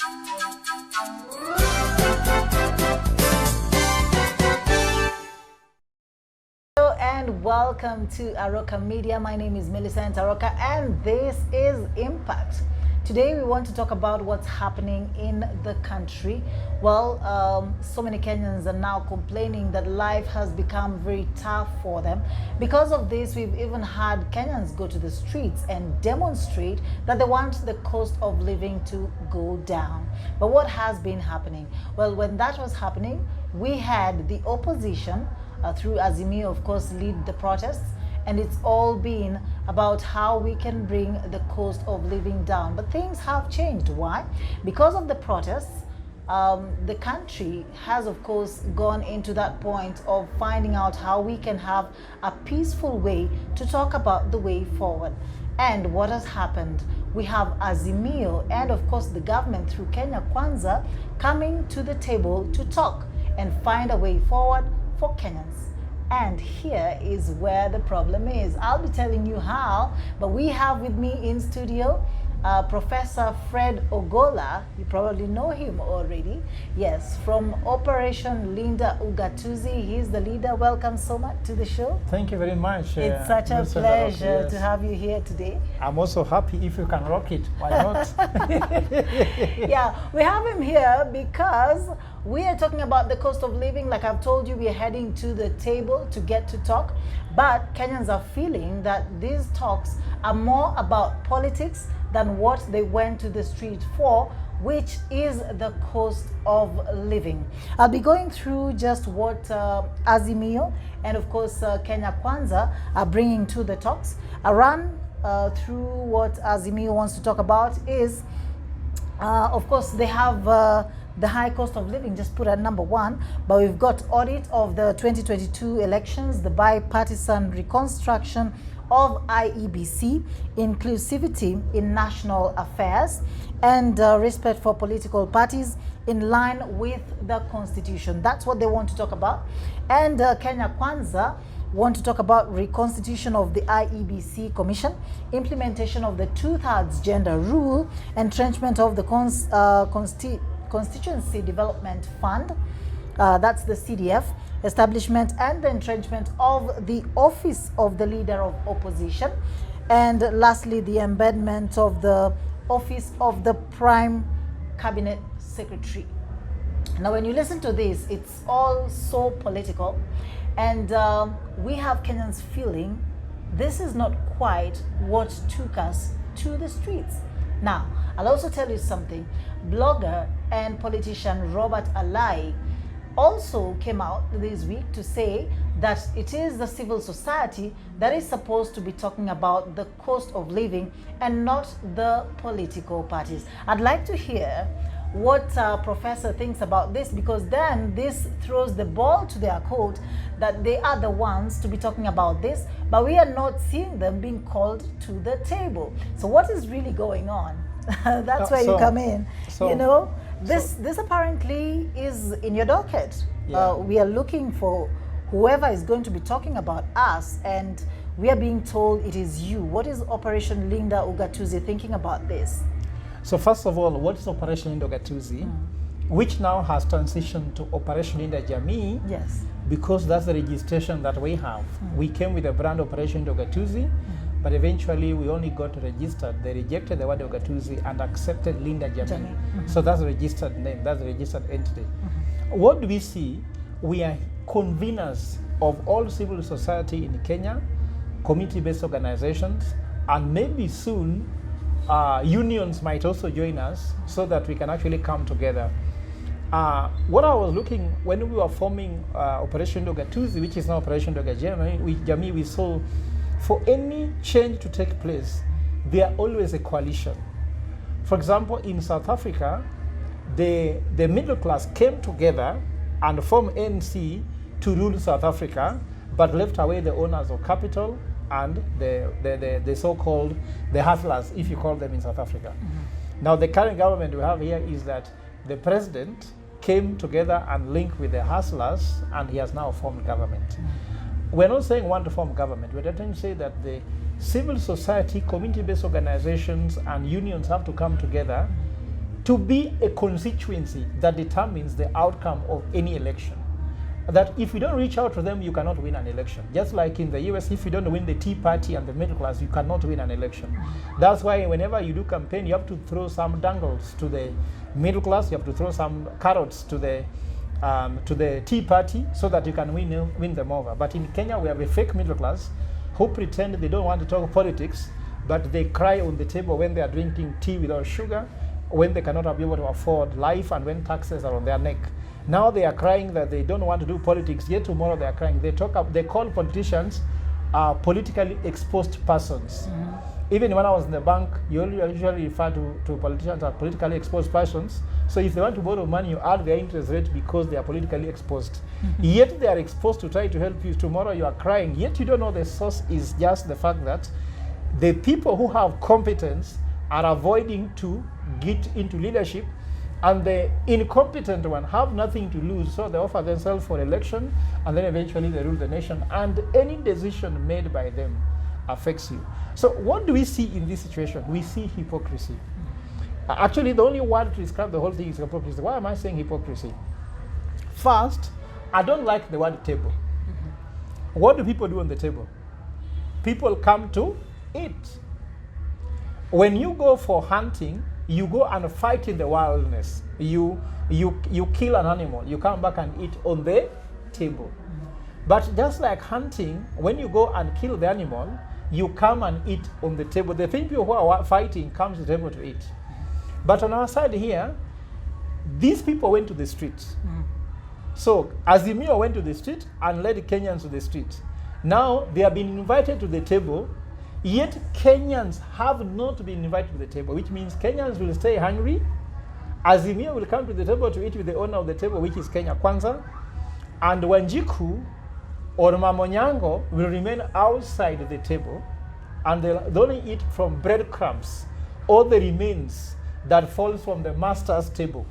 And welcome to Aroka Media. My name is Millicent Aroka and this is Impact. Today we want to talk about what's happening in the country. Well, so many Kenyans are now complaining that life has become very tough for them. Because of this, we've even had Kenyans go to the streets and demonstrate that they want the cost of living to go down. But what has been happening? Well, when that was happening, we had the opposition through Azimio, of course, lead the protests, and it's all been about how we can bring the cost of living down. But things have changed. Why? Because of the protests, the country has, of course, gone into that point of finding out how we can have a peaceful way to talk about the way forward. And what has happened? We have Azimio and, of course, the government through Kenya Kwanza coming to the table to talk and find a way forward for Kenyans. And here is where the problem is. I'll be telling you how, but we have with me in studio Professor Fred Ogolla. You probably know him already. Yes, from Operation Linda Ugatuzi. He's the leader. Welcome so much to the show. Thank you very much. It's such a pleasure to have you here today. I'm also happy if you can rock it. Why not? Yeah, we have him here because we are talking about the cost of living. Like I've told you, we are heading to the table to get to talk. But Kenyans are feeling that these talks are more about politics than what they went to the street for, which is the cost of living. I'll be going through just what Azimio and of course Kenya Kwanza are bringing to the talks. A run through what Azimio wants to talk about is, of course, they have the high cost of living, just put at number one, but we've got audit of the 2022 elections, the bipartisan reconstruction of IEBC, inclusivity in national affairs, and respect for political parties in line with the constitution. That's what they want to talk about. And Kenya Kwanza want to talk about reconstitution of the IEBC Commission, implementation of the 2/3 gender rule, entrenchment of the Constituency Development Fund, that's the CDF, establishment and the entrenchment of the office of the leader of opposition, and lastly the embedment of the office of the prime cabinet secretary. Now when you listen to this, it's all so political, and we have Kenyans feeling this is not quite what took us to the streets. Now, I'll also tell you something. Blogger and politician Robert Alai also came out this week to say that it is the civil society that is supposed to be talking about the cost of living and not the political parties. I'd like to hear what Professor thinks about this, because then this throws the ball to their court that they are the ones to be talking about this, but we are not seeing them being called to the table. So what is really going on? That's where you come in. You know, this apparently is in your docket. Yeah. We are looking for whoever is going to be talking about us, and we are being told it is you. What is Operation Linda Ugatuzi thinking about this? So first of all, what is Operation Linda Ugatuzi, which now has transitioned to Operation Linda Jamii? Yes. Because that's the registration that we have. We came with the brand Operation Linda Ugatuzi, but eventually we only got registered. They rejected the word Ugatuzi and accepted Linda Jamii. So that's the registered name, that's the registered entity. What do we see? We are conveners of all civil society in Kenya, community-based organizations, and maybe soon unions might also join us so that we can actually come together. What I was looking, when we were forming Operation Ugatuzi, which is now Operation Jamii, we saw for any change to take place, there are always a coalition. For example, in South Africa, the middle class came together and formed ANC to rule South Africa, but left away the owners of capital and the so-called the hustlers, if you call them in South Africa. Now the current government we have here is that the president came together and linked with the hustlers, and he has now formed government. We're not saying want to form government. We're trying to say that the civil society, community-based organizations and unions have to come together to be a constituency that determines the outcome of any election. That if you don't reach out to them, you cannot win an election. Just like in the US, if you don't win the Tea Party and the middle class, you cannot win an election. That's why whenever you do campaign, you have to throw some dangles to the middle class, you have to throw some carrots to the Tea Party so that you can win them over. But in Kenya, we have a fake middle class who pretend they don't want to talk politics, but they cry on the table when they are drinking tea without sugar, when they cannot be able to afford life, and when taxes are on their neck. Now they are crying that they don't want to do politics, yet tomorrow they are crying. They call politicians politically exposed persons. Even when I was in the bank, you usually refer to politicians as politically exposed persons. So if they want to borrow money, you add their interest rate because they are politically exposed. Yet they are exposed to try to help you. Tomorrow you are crying, yet you don't know the source is just the fact that the people who have competence are avoiding to get into leadership, and the incompetent one have nothing to lose, so they offer themselves for election, and then eventually they rule the nation, and any decision made by them affects you. So what do we see in this situation? We see hypocrisy. Actually, the only word to describe the whole thing is hypocrisy. Why am I saying hypocrisy? First, I don't like the word table. What do people do on the table? People come to eat. When you go for hunting, you go and fight in the wilderness. You kill an animal. You come back and eat on the table. But just like hunting, when you go and kill the animal, you come and eat on the table. The people who are fighting come to the table to eat. But on our side here, these people went to the street. So Azimio went to the street and led Kenyans to the street. Now they have been invited to the table, yet Kenyans have not been invited to the table, which means Kenyans will stay hungry. Azimio will come to the table to eat with the owner of the table, which is Kenya Kwanza, and Wanjiku or Mamonyango will remain outside the table, and they'll only eat from breadcrumbs or the remains that falls from the master's table.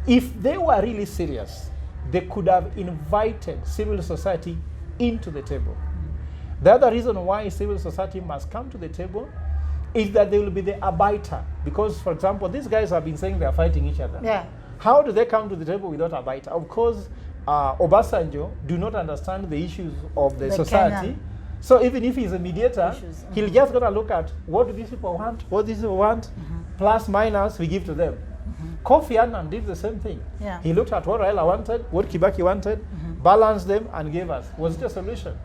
If they were really serious, they could have invited civil society into the table. The other reason why civil society must come to the table is that they will be the arbiter. Because, for example, these guys have been saying they are fighting each other. Yeah. How do they come to the table without arbiter? Of course, Obasanjo do not understand the issues of the society. Kenyan. So even if he's a mediator, he'll just gonna look at what do these people want, what these people want, plus minus we give to them. Kofi Annan did the same thing. Yeah. He looked at what Raila wanted, what Kibaki wanted, balanced them and gave us. Was it a solution?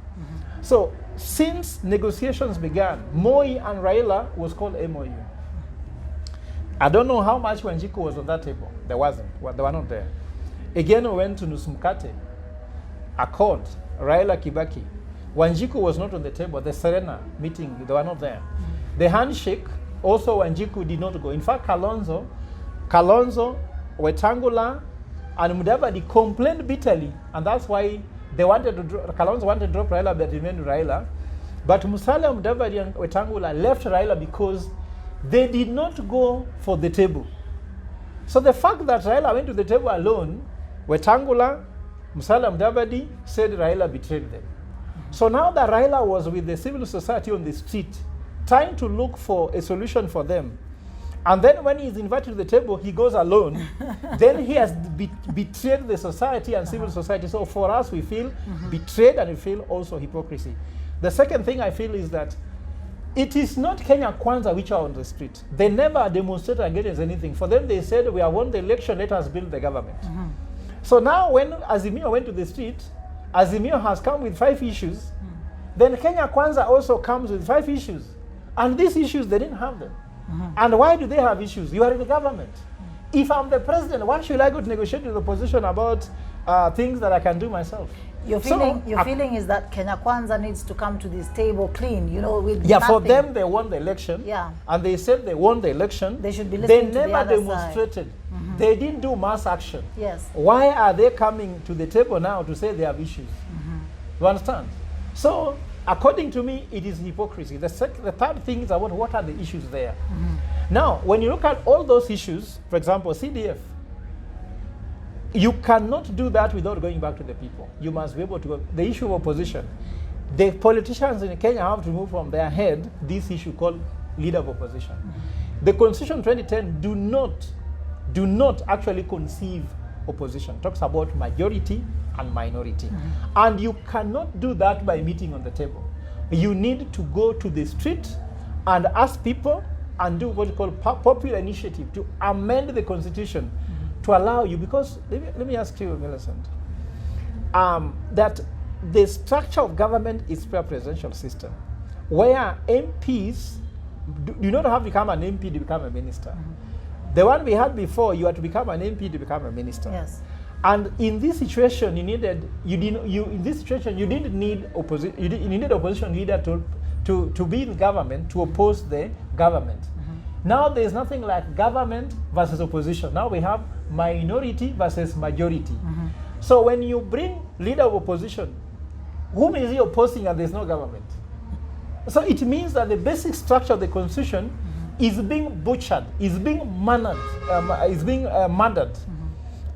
So since negotiations began, Moi and Raila was called MOU. I don't know how much Wanjiku was on that table. There wasn't. Well, they were not there. Again, we went to Nusumkate, Accord, Raila Kibaki. Wanjiku was not on the table. The Serena meeting, they were not there. The handshake, also Wanjiku did not go. In fact, Kalonzo, Wetangula, and Mudavadi complained bitterly, and that's why they wanted to Kalonzo wanted to drop Raila, but remained Raila. But Musalia, Mudavadi, and Wetangula left Raila because they did not go for the table. So the fact that Raila went to the table alone, Wetangula, Musalia Mudavadi said Raila betrayed them. So now that Raila was with the civil society on the street, trying to look for a solution for them, and then when he's invited to the table, he goes alone, then he has betrayed the society and civil society. So for us, we feel betrayed, and we feel also hypocrisy. The second thing I feel is that it is not Kenya Kwanza which are on the street. They never demonstrated against anything. For them, they said, we have won the election, let us build the government. So now when Azimio went to the street, Azimio has come with 5 issues. Then Kenya Kwanza also comes with 5 issues. And these issues, they didn't have them. And why do they have issues? You are in the government. If I'm the president, why should I go to negotiate with the opposition about things that I can do myself? Your feeling is that Kenya Kwanza needs to come to this table clean, with yeah, nothing. For them, they won the election. Yeah. And they said they won the election. They should be listening to the They never other demonstrated. They didn't do mass action. Yes. Why are they coming to the table now to say they have issues? You understand? So, according to me, it is hypocrisy. The third thing is about what are the issues there. Now, when you look at all those issues, for example, CDF, you cannot do that without going back to the people. You must be able to go. The issue of opposition, the politicians in Kenya have to remove from their head this issue called leader of opposition. The Constitution 2010 do not actually conceive opposition. It talks about majority and minority. And you cannot do that by meeting on the table. You need to go to the street and ask people and do what you call popular initiative to amend the Constitution to allow you, because let me ask you, Millicent, that the structure of government is a presidential system, where MPs do not have to become an MP to become a minister. The one we had before, you had to become an MP to become a minister. Yes. And in this situation, you needed opposition leader to be in government, to oppose the government. Now there's nothing like government versus opposition. Now we have minority versus majority. So when you bring leader of opposition, whom is he opposing and there's no government? So it means that the basic structure of the Constitution is being butchered, is being murdered,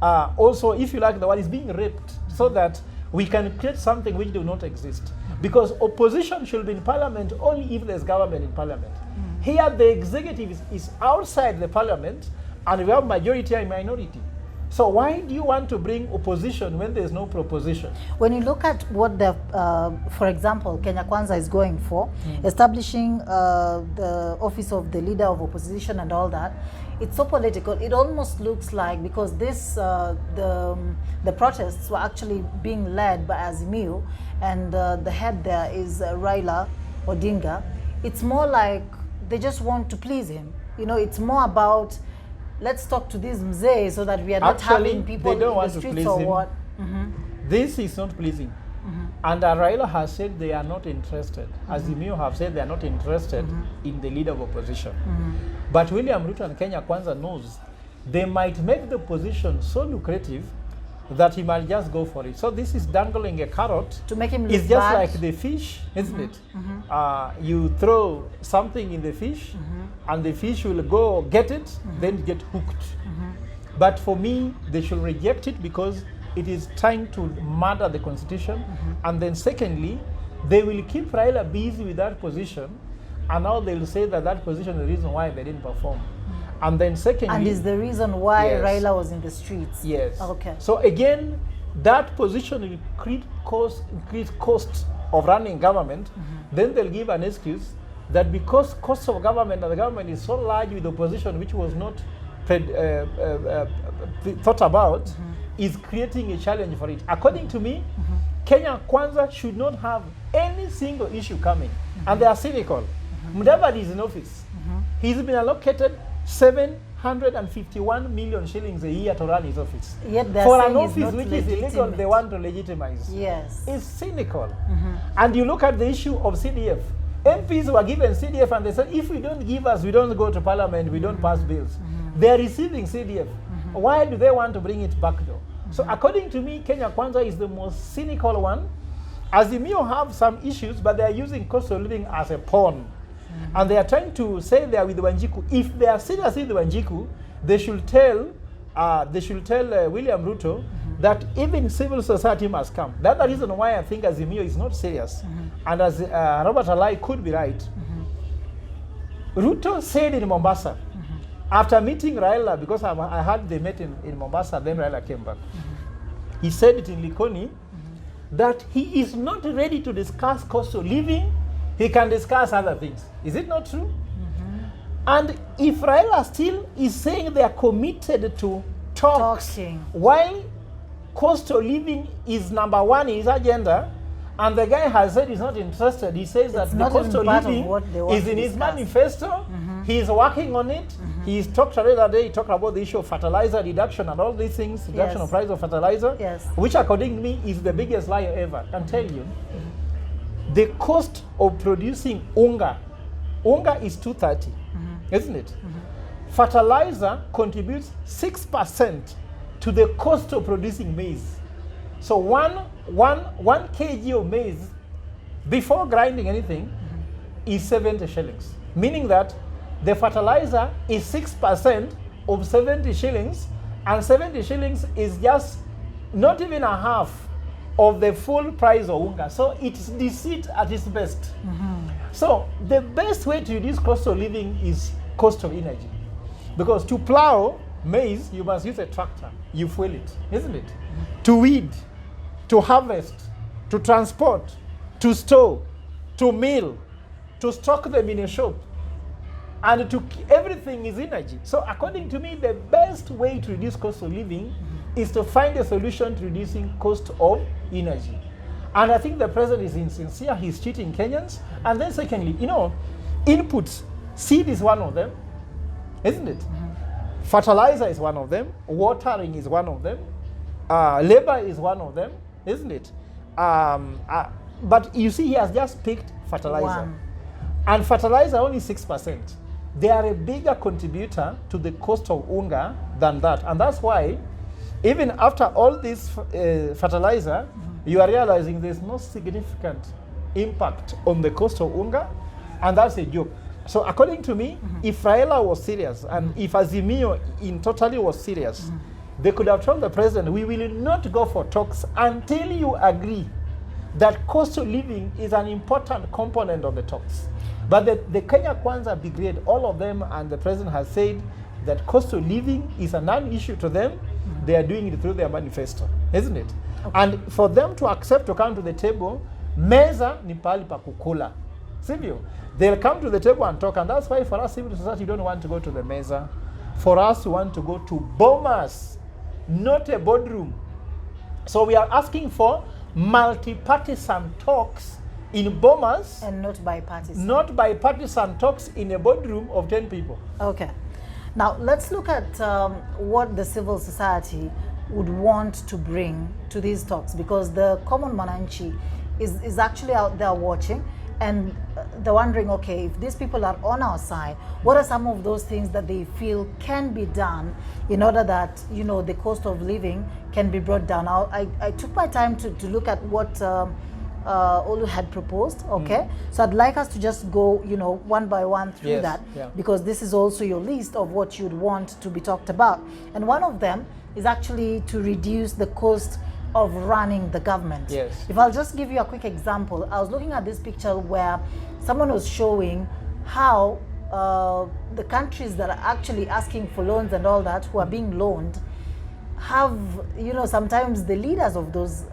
also, if you like the word, is being raped, so that we can create something which do not exist. Because opposition should be in parliament only if there's government in parliament. Here the executive is outside the parliament, and we have majority and minority. So why do you want to bring opposition when there's no proposition? When you look at what the, for example, Kenya Kwanza is going for, establishing the office of the leader of opposition and all that, it's so political. It almost looks like, because this, the protests were actually being led by Azimio, and the head there is Raila Odinga. It's more like they just want to please him. You know, it's more about, let's talk to these mzee so that we are not having people in the streets or what. This is not pleasing. And Raila has said they are not interested. Azimio have said they are not interested in the leader of opposition. But William Ruto and Kenya Kwanza knows they might make the position so lucrative that he might just go for it. So this is dangling a carrot. To make him look It's just bad. like the fish, isn't it? You throw something in the fish, and the fish will go get it, then get hooked. But for me, they should reject it because it is trying to murder the Constitution. And then secondly, they will keep Raila busy with that position, and now they'll say that that position is the reason why they didn't perform. And then secondly... And is the reason why Yes. Raila was in the streets. Yes. Okay. So again, that position will increase cost of running government. Then they'll give an excuse that because cost of government and the government is so large with opposition, which was not thought about, is creating a challenge for it. According to me, Kenya Kwanza should not have any single issue coming. And they are cynical. Mudavadi is in office. He's been allocated 751 million shillings a year to run his office. Yet they're For saying an it's office not which is illegal, legitimate. they want to legitimize. Yes. It's cynical. And you look at the issue of CDF. MPs were given CDF and they said, if we don't give us, we don't go to parliament, we don't pass bills. They're receiving CDF. Why do they want to bring it back though? So according to me, Kenya Kwanza is the most cynical one. Azimio have some issues, but they are using cost of living as a pawn. And they are trying to say they are with Wanjiku. If they are serious with Wanjiku, they should tell William Ruto that even civil society must come. That's the reason why I think Azimio is not serious. And as Robert Alai could be right. Ruto said in Mombasa, after meeting Raila, because I heard they met in Mombasa, then Raila came back. He said it in Likoni, that he is not ready to discuss cost of living. He can discuss other things. Is it not true? And if Raila still is saying they are committed to Talking. while cost of living is number one in his agenda, and the guy has said he's not interested, he says that It's the not cost even of part of living what they want is to in his discuss. manifesto, he's working on it. He's talked the other day, he talked about the issue of fertilizer reduction and all these things, reduction of price of fertilizer, Yes. which according to me is the biggest lie ever. I can tell you, the cost of producing unga is 230, isn't it? Fertilizer contributes 6% to the cost of producing maize. So one kg of maize, before grinding anything, is 70 shillings. Meaning that the fertilizer is 6% of 70 shillings, and 70 shillings is just not even a half of the full price of unga. So it's deceit at its best. So the best way to reduce cost of living is cost of energy. Because to plow maize, you must use a tractor. You fuel it, isn't it? To weed, to harvest, to transport, to store, to mill, to stock them in a shop, and to everything is energy. So according to me, the best way to reduce cost of living is to find a solution to reducing cost of energy. And I think the president is insincere, he's cheating Kenyans. And then secondly, inputs, seed is one of them, isn't it? Fertilizer is one of them, watering is one of them, labor is one of them, isn't it? But you see, he has just picked fertilizer. And fertilizer only 6%. They are a bigger contributor to the cost of unga than that. And that's why, even after all this fertilizer, you are realizing there's no significant impact on the cost of unga, and that's a joke. So according to me, if Raila was serious, and if Azimio in totally was serious, they could have told the president, we will not go for talks until you agree that cost of living is an important component of the talks. But the Kenya Kwanza Brigade, all of them, and the president has said that cost of living is a non-issue to them. They are doing it through their manifesto, isn't it? Okay. And for them to accept to come to the table, meza ni pahali pa kukula, sivyo? They'll come to the table and talk, and that's why for us, civil society, we don't want to go to the meza. For us, we want to go to Bomas, not a boardroom. So we are asking for multi-partisan talks in Bomas. And not bipartisan. Not bipartisan talks in a boardroom of 10 people. Okay. Now, let's look at what the civil society would want to bring to these talks, because the common Mwananchi is actually out there watching, and they're wondering, okay, if these people are on our side, what are some of those things that they feel can be done in order that, the cost of living can be brought down? Now, I took my time to look at what Olu had proposed, okay? So I'd like us to just go, one by one through that, because this is also your list of what you'd want to be talked about. And one of them is actually to reduce the cost of running the government. Yes. If I'll just give you a quick example, I was looking at this picture where someone was showing how the countries that are actually asking for loans and all that, who are being loaned, have, sometimes the leaders of those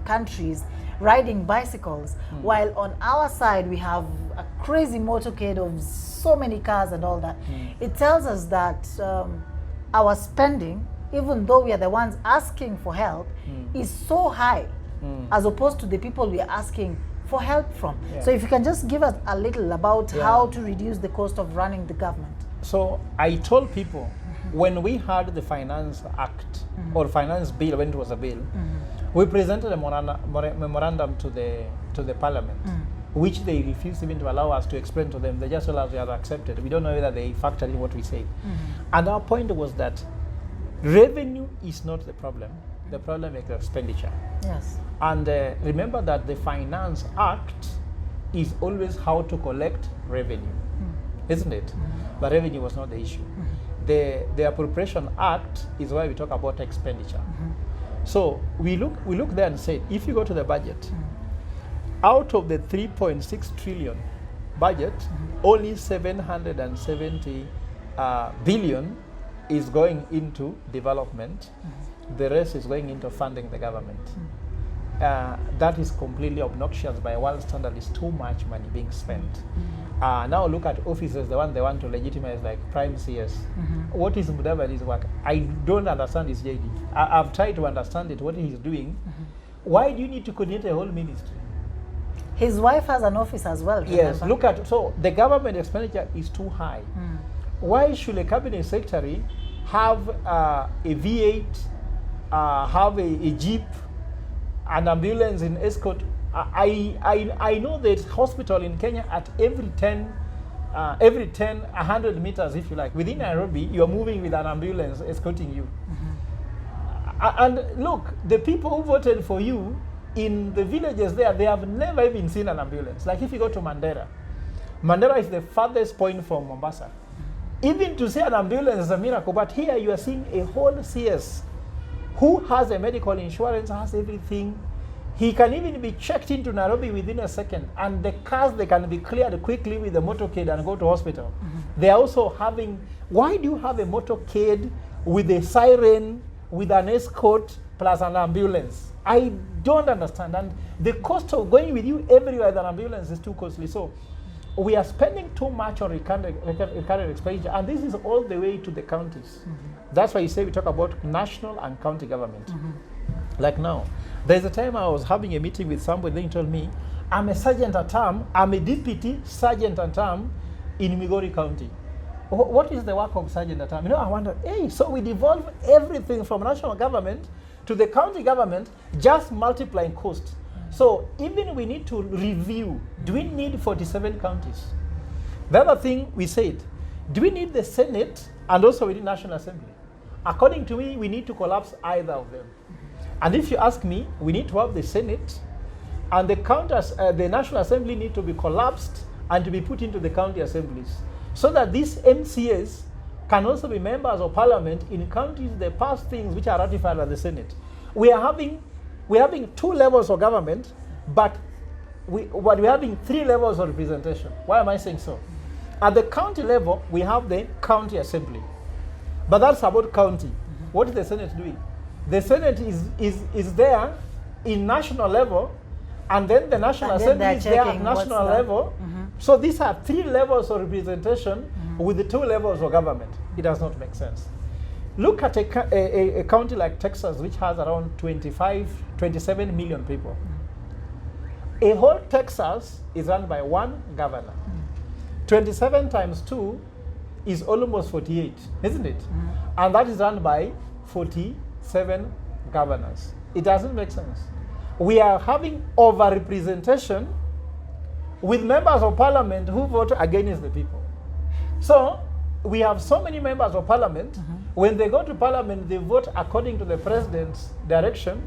countries riding bicycles, while on our side we have a crazy motorcade of so many cars and all that. It tells us that our spending, even though we are the ones asking for help, is so high as opposed to the people we are asking for help from. So if you can just give us a little about how to reduce the cost of running the government. So I told people, when we had the Finance Act or Finance Bill, when it was a bill, we presented a memorandum to the Parliament, which they refused even to allow us to explain to them. They just told us they have accepted. We don't know whether they factored in what we said. And our point was that revenue is not the problem. The problem is expenditure. Yes. And remember that the Finance Act is always how to collect revenue, isn't it? But revenue was not the issue. The Appropriation Act is why we talk about expenditure. So we look there and said, if you go to the budget, out of the 3.6 trillion budget, only 770 billion is going into development. The rest is going into funding the government. That is completely obnoxious. By world standard, is too much money being spent. Now look at officers, the one they want to legitimize, like Prime CS. What is Mudavadi's work? I don't understand his JD. I've tried to understand it, what he's doing. Why do you need to coordinate a whole ministry? His wife has an office as well. Yes, look at, so the government expenditure is too high. Why should a cabinet secretary have a V8, have a Jeep, an ambulance in escort? I know that hospital in Kenya at every 100 meters, if you like, within Nairobi, you are moving with an ambulance escorting you. And look, the people who voted for you in the villages there, they have never even seen an ambulance. Like if you go to Mandera, Mandera is the farthest point from Mombasa. Even to see an ambulance is a miracle, but here you are seeing a whole CS who has a medical insurance, has everything, He can even be checked into Nairobi within a second, and the cars, they can be cleared quickly with the motorcade and go to hospital. They are also having, why do you have a motorcade with a siren, with an escort, plus an ambulance? I don't understand. And the cost of going with you everywhere with an ambulance is too costly. So we are spending too much on recurrent expenditure, and this is all the way to the counties. That's why you say we talk about national and county government. Like now, there's a time I was having a meeting with somebody, then he told me, I'm a sergeant at arm, I'm a deputy sergeant at arm in Migori County. What is the work of sergeant at arm? You know, I wonder, hey, so we devolve everything from national government to the county government, just multiplying cost. So even we need to review, do we need 47 counties? The other thing we said, do we need the Senate and also we need National Assembly? According to me, we need to collapse either of them. And if you ask me, we need to have the Senate and the National Assembly need to be collapsed and to be put into the county assemblies, so that these MCAs can also be members of parliament in counties that pass things which are ratified by the Senate. We're having 2 levels of government, but we're having 3 levels of representation. Why am I saying so? At the county level, we have the county assembly, but that's about county. What is the Senate doing? The Senate is there in national level, and then the National Assembly is there at national level. So these are 3 levels of representation with the 2 levels of government. It does not make sense. Look at a county like Texas, which has around 27 million people. A whole Texas is run by 1 governor. 27 times 2 is almost 48, isn't it? And that is run by 47 governors. It doesn't make sense. We are having over-representation with members of parliament who vote against the people. So we have so many members of parliament, when they go to parliament, they vote according to the president's direction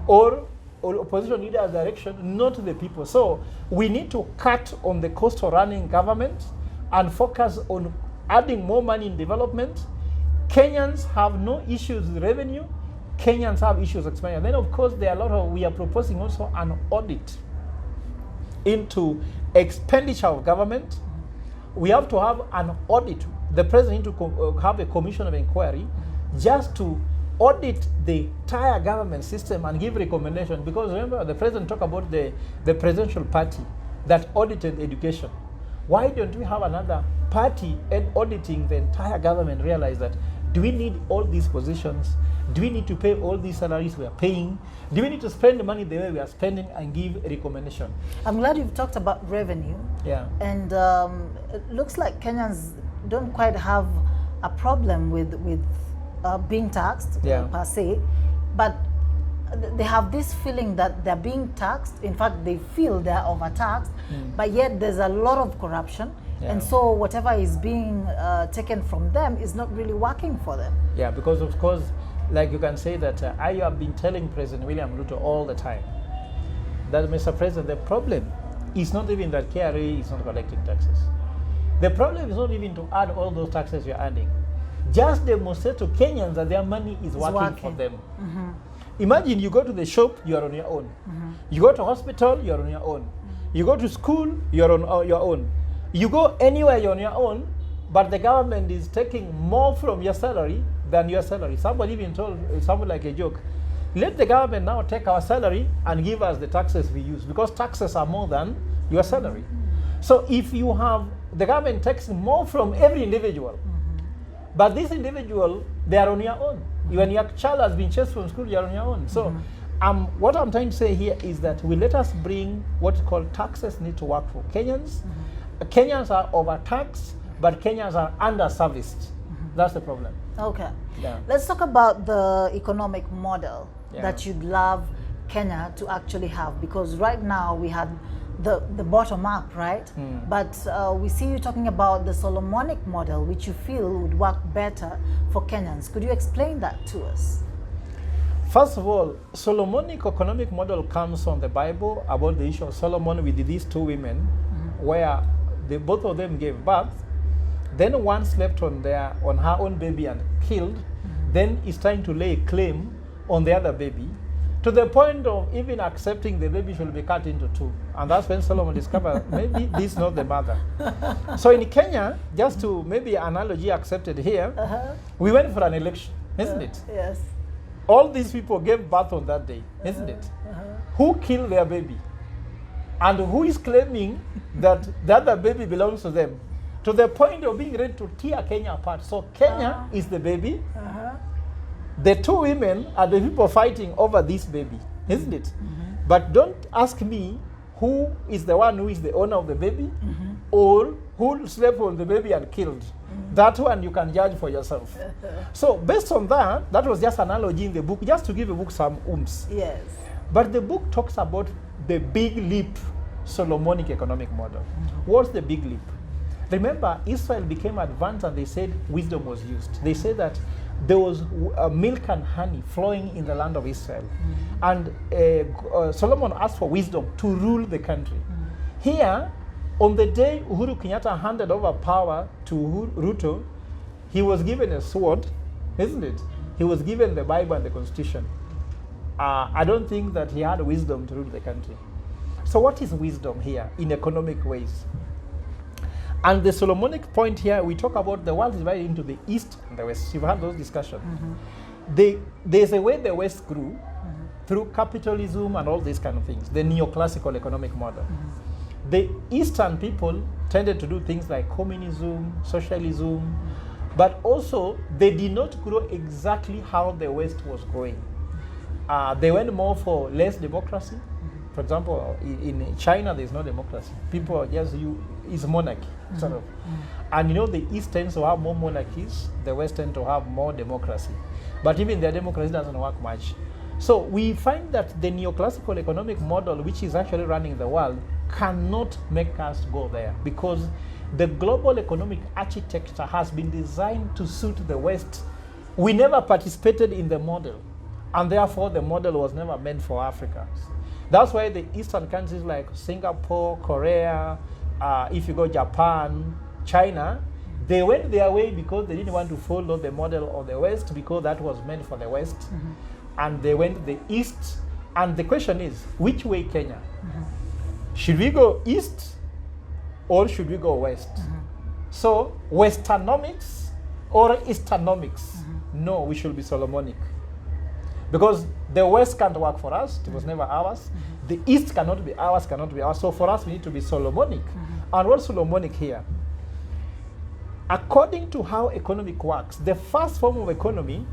or opposition leader's direction, not the people. So we need to cut on the cost of running government and focus on adding more money in development. Kenyans have no issues with revenue. Kenyans have issues with expenditure. Then, of course, there are we are proposing also an audit into expenditure of government. We have to have an audit. The president need to have a commission of inquiry just to audit the entire government system and give recommendation. Because remember, the president talked about the presidential party that audited education. Why don't we have another party auditing the entire government? Realize that, do we need all these positions? Do we need to pay all these salaries we are paying? Do we need to spend the money the way we are spending and give a recommendation? I'm glad you've talked about revenue. Yeah. And it looks like Kenyans don't quite have a problem with being taxed per se, but they have this feeling that they're being taxed. In fact, they feel they're overtaxed, but yet there's a lot of corruption. And so whatever is being taken from them is not really working for them. Yeah, because of course, like you can say that I have been telling President William Ruto all the time that, Mr. President, the problem is not even that KRA is not collecting taxes. The problem is not even to add all those taxes you're adding. Just demonstrate to Kenyans that their money is working for them. Imagine you go to the shop, you are on your own. You go to hospital, you are on your own. You go to school, you are on your own. You go anywhere, you're on your own, but the government is taking more from your salary than your salary. Somebody even told someone like a joke, let the government now take our salary and give us the taxes we use, because taxes are more than your salary. So if you have the government taxing more from every individual, but this individual, they are on your own. When your child has been chased from school, you're on your own. So what I'm trying to say here is that we let us bring what's called taxes need to work for Kenyans. Kenyans are overtaxed, but Kenyans are underserviced. That's the problem. Okay. Yeah. Let's talk about the economic model that you'd love Kenya to actually have, because right now we had the bottom up, right? But we see you talking about the Solomonic model, which you feel would work better for Kenyans. Could you explain that to us? First of all, Solomonic economic model comes from the Bible about the issue of Solomon with these 2 women, where both of them gave birth. Then one slept on her own baby and killed. Then is trying to lay a claim on the other baby. to the point of even accepting the baby should be cut into two. And that's when Solomon discovered maybe this is not the mother. So in Kenya, just to maybe analogy accepted here, we went for an election, isn't it? Yes. All these people gave birth on that day, isn't it? Who killed their baby? And who is claiming that the other baby belongs to them? To the point of being ready to tear Kenya apart. So Kenya is the baby. The two women are the people fighting over this baby, isn't it? But don't ask me who is the one who is the owner of the baby or who slept on the baby and killed. That one you can judge for yourself. So based on that, that was just an analogy in the book, just to give the book some oomph. Yes. But the book talks about the big leap Solomonic economic model. What's the big leap? Remember, Israel became advanced and they said wisdom was used. They said that there was milk and honey flowing in the land of Israel. And Solomon asked for wisdom to rule the country. Here, on the day Uhuru Kenyatta handed over power to Ruto, he was given a sword, isn't it? He was given the Bible and the Constitution. I don't think that he had wisdom to rule the country. So what is wisdom here in economic ways? And the Solomonic point here, we talk about the world is divided into the East and the West. You've had those discussions. There's a way the West grew through capitalism and all these kind of things, the neoclassical economic model. The Eastern people tended to do things like communism, socialism, but also they did not grow exactly how the West was growing. They went more for less democracy. For example, in China, there's no democracy. People are just, it's monarchy, sort of. And you know, the East tends to have more monarchies, the West tends to have more democracy. But even their democracy doesn't work much. So we find that the neoclassical economic model, which is actually running the world, cannot make us go there, because the global economic architecture has been designed to suit the West. We never participated in the model, and therefore the model was never meant for Africans. That's why the Eastern countries like Singapore, Korea, if you go Japan, China, they went their way because they didn't want to follow the model of the West, because that was meant for the West. And they went the East. And the question is, which way Kenya? Should we go East or should we go West? So Westernomics or Easternomics? No, we should be Solomonic. Because the West can't work for us, it was never ours. The East cannot be ours, cannot be ours. So for us, we need to be Solomonic. And what's Solomonic here? According to how economic works, the first form of economy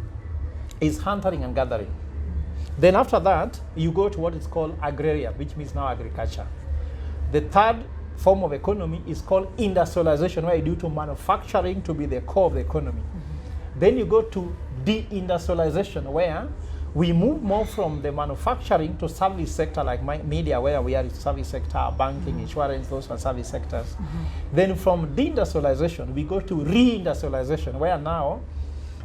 is hunting and gathering. Then after that, you go to what is called agrarian, which means now agriculture. The third form of economy is called industrialization, where you do to manufacturing to be the core of the economy. Then you go to deindustrialization, where we move more from the manufacturing to service sector, like media, where we are in service sector, banking, insurance, those are service sectors. Then from deindustrialization, we go to reindustrialization, where now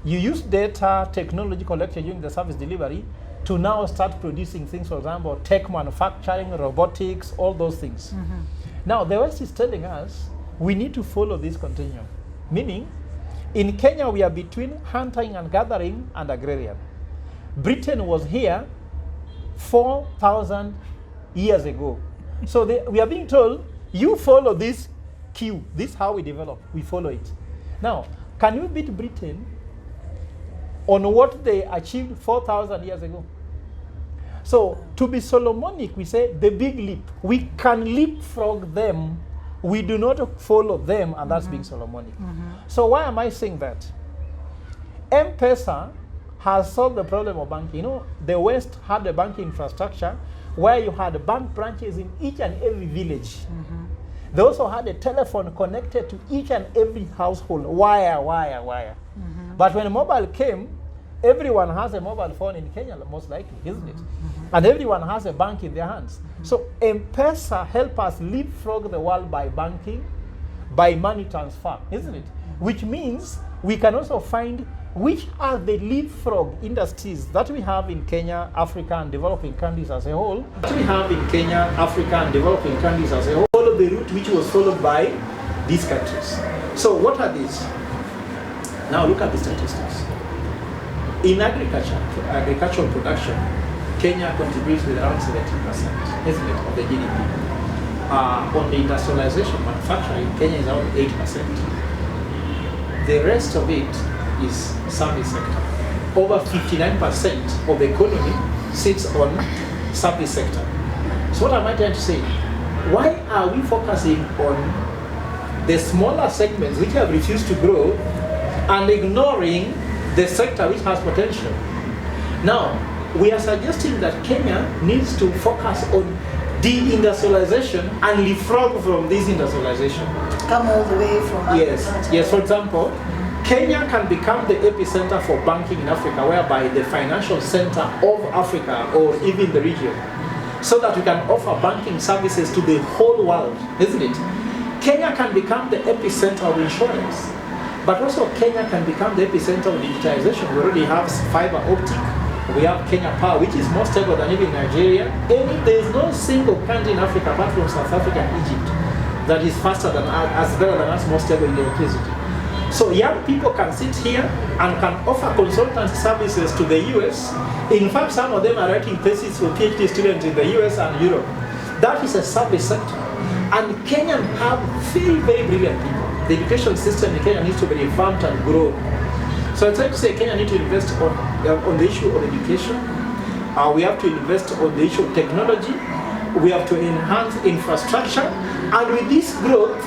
you use data, technology collected during the service delivery to now start producing things, for example, tech manufacturing, robotics, all those things. Now, the West is telling us we need to follow this continuum. Meaning, in Kenya, we are between hunting and gathering and agrarian. Britain was here 4,000 years ago. So we are being told, you follow this queue. This is how we develop. We follow it. Now, can you beat Britain on what they achieved 4,000 years ago? So to be Solomonic, we say the big leap. We can leapfrog them. We do not follow them, and that's being Solomonic. So why am I saying that? M-Pesa has solved the problem of banking. You know, the West had a banking infrastructure where you had bank branches in each and every village. They also had a telephone connected to each and every household, wire. But when mobile came, everyone has a mobile phone in Kenya, most likely, isn't it? And everyone has a bank in their hands. So M-Pesa help us leapfrog the world by banking, by money transfer, isn't it? Which means we can also find which are the leapfrog industries that we have in Kenya, Africa, and developing countries as a whole. What we have in Kenya, Africa, and developing countries as a whole, follow the route which was followed by these countries. So what are these? Now look at the statistics. In agricultural production, Kenya contributes with around 17%, isn't it, of the GDP. On the industrialization, manufacturing, Kenya is around 8%. The rest of it is service sector. Over 59% of the economy sits on service sector. So what am I trying to say? Why are we focusing on the smaller segments which have refused to grow and ignoring the sector which has potential? Now, we are suggesting that Kenya needs to focus on deindustrialization and leapfrog from this industrialization. Come all the way from Yes, yes. For example, Kenya can become the epicenter for banking in Africa, whereby the financial center of Africa or even the region, so that we can offer banking services to the whole world, isn't it? Kenya can become the epicenter of insurance, but also Kenya can become the epicenter of digitization. We already have fiber optic. We have Kenya Power, which is more stable than even Nigeria. There is no single country in Africa, apart from South Africa and Egypt, that is faster than us, as better than us, more stable in electricity. So young people can sit here and can offer consultancy services to the US. In fact, some of them are writing theses for PhD students in the US and Europe. That is a service sector. And Kenya have very, very brilliant people. The education system in Kenya needs to be revamped and grown. So I'd like to say Kenya needs to invest on the issue of education. We have to invest on the issue of technology. We have to enhance infrastructure. And with this growth,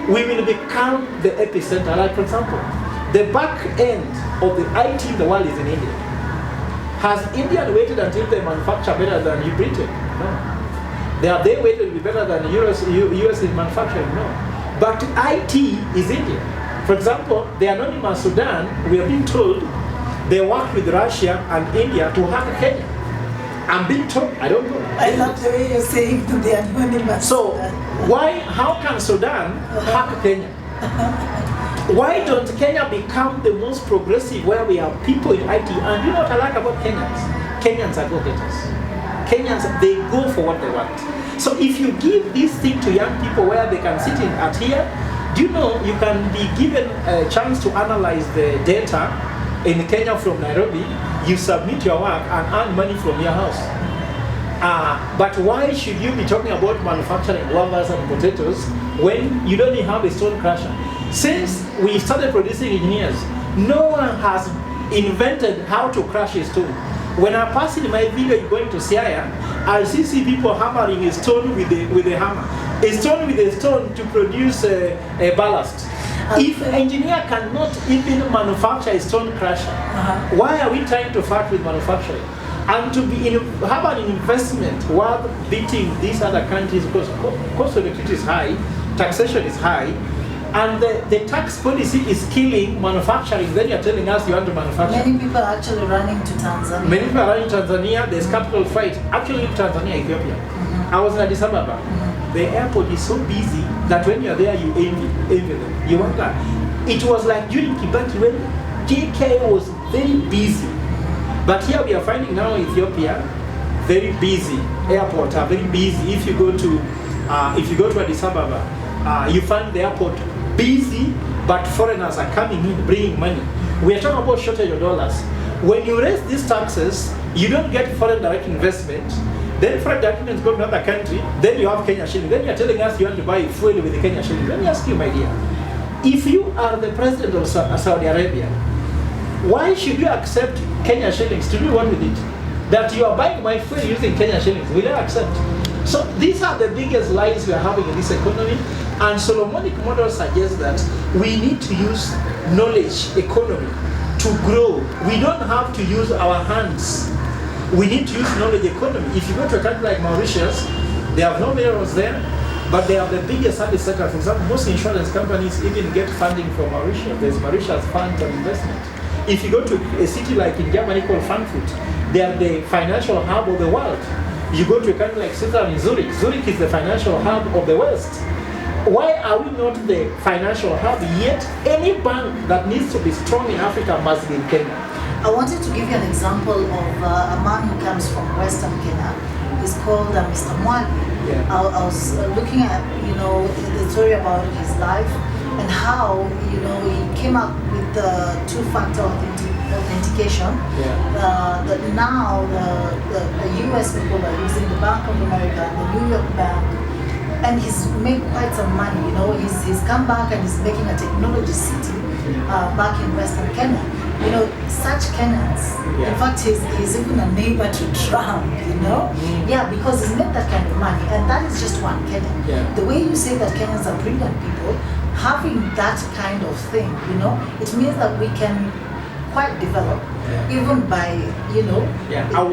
we will become the epicenter. Like, for example, the back end of the IT in the world is in India. Has India waited until they manufacture better than Britain? No. Have they waited to be better than US in manufacturing? No. But IT is India. For example, the anonymous Sudan, we have been told they work with Russia and India to hack Kenya. I'm being told, I don't know. I love the way you're saying to the anonymous. So, how can Sudan hack Kenya? Why don't Kenya become the most progressive where we have people in IT? And you know what I like about Kenyans? Kenyans are go-getters. Kenyans, they go for what they want. So if you give this thing to young people where they can sit in at here, do you know you can be given a chance to analyze the data in Kenya from Nairobi, you submit your work and earn money from your house. But why should you be talking about manufacturing guavas and potatoes when you don't even have a stone crusher? Since we started producing engineers, no one has invented how to crush a stone. When I pass in my village going to Siaya, I see people hammering a stone with a hammer. A stone with a stone to produce a ballast. If an engineer cannot even manufacture a stone crusher, why are we trying to fight with manufacturing? And to have an investment worth beating these other countries because cost of electricity is high, taxation is high, and the tax policy is killing manufacturing. Then you're telling us you want to manufacture. Many people are actually running to Tanzania. Many people are running to Tanzania. There's capital fight. Actually, in Tanzania, Ethiopia. I was in Addis Ababa. The airport is so busy that when you're there, you envy them. You wonder. It was like during Kibaki when JK was very busy. But here we are finding now Ethiopia very busy. Airport are very busy. If you go to Addis Ababa, you find the airport busy, but foreigners are coming in, bringing money. We are talking about shortage of dollars. When you raise these taxes, you don't get foreign direct investment. Then foreign direct investment go to another country. Then you have Kenya shilling. Then you are telling us you want to buy fuel with the Kenya shilling. Let me ask you, my dear, if you are the president of Saudi Arabia, why should you accept Kenya shillings to do what with it? That you are buying my fuel using Kenya shillings, will I accept? So these are the biggest lies we are having in this economy, and Solomonic model suggests that we need to use knowledge economy to grow. We don't have to use our hands. We need to use knowledge economy. If you go to a country like Mauritius, they have no minerals there, but they have the biggest service sector. For example, most insurance companies even get funding from Mauritius. There's Mauritius Fund and Investment. If you go to a city like in Germany called Frankfurt, they are the financial hub of the world. You go to a country like Switzerland, Zurich. Zurich is the financial hub of the West. Why are we not the financial hub? Yet any bank that needs to be strong in Africa must be in Kenya. I wanted to give you an example of a man who comes from Western Kenya. He's called Mr. Mwali. Yeah. I was looking at the story about his life and how he came up with the two-factor authentication. That now the US people are using the Bank of America, the New York Bank, and he's made quite some money. You know, he's come back and he's making a technology city back in Western Kenya. You know, such Kenyans. In fact, he's even a neighbor to Trump, you know? Yeah, because he's made that kind of money. And that is just one Kenyan. The way you say that Kenyans are brilliant people, having that kind of thing, you know, it means that we can quite develop, even by, you know,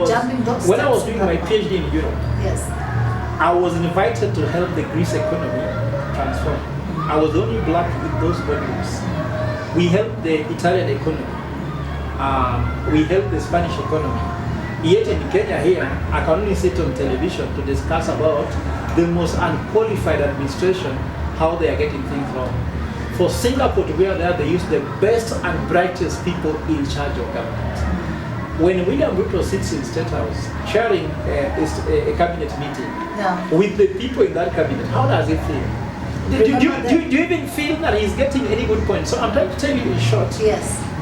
jumping those When I was steps. doing my PhD in Europe, Yes. I was invited to help the Greece economy transform. I was the only black with those volumes. We helped the Italian economy. We helped the Spanish economy. Yet in Kenya here, I can only sit on television to discuss about the most unqualified administration, how they are getting things wrong. For Singapore to be there, they use the best and brightest people in charge of government. When William Ruto sits in State House, chairing a cabinet meeting with the people in that cabinet, how does it feel? Do you even feel that he's getting any good points? So I'm trying to tell you in short,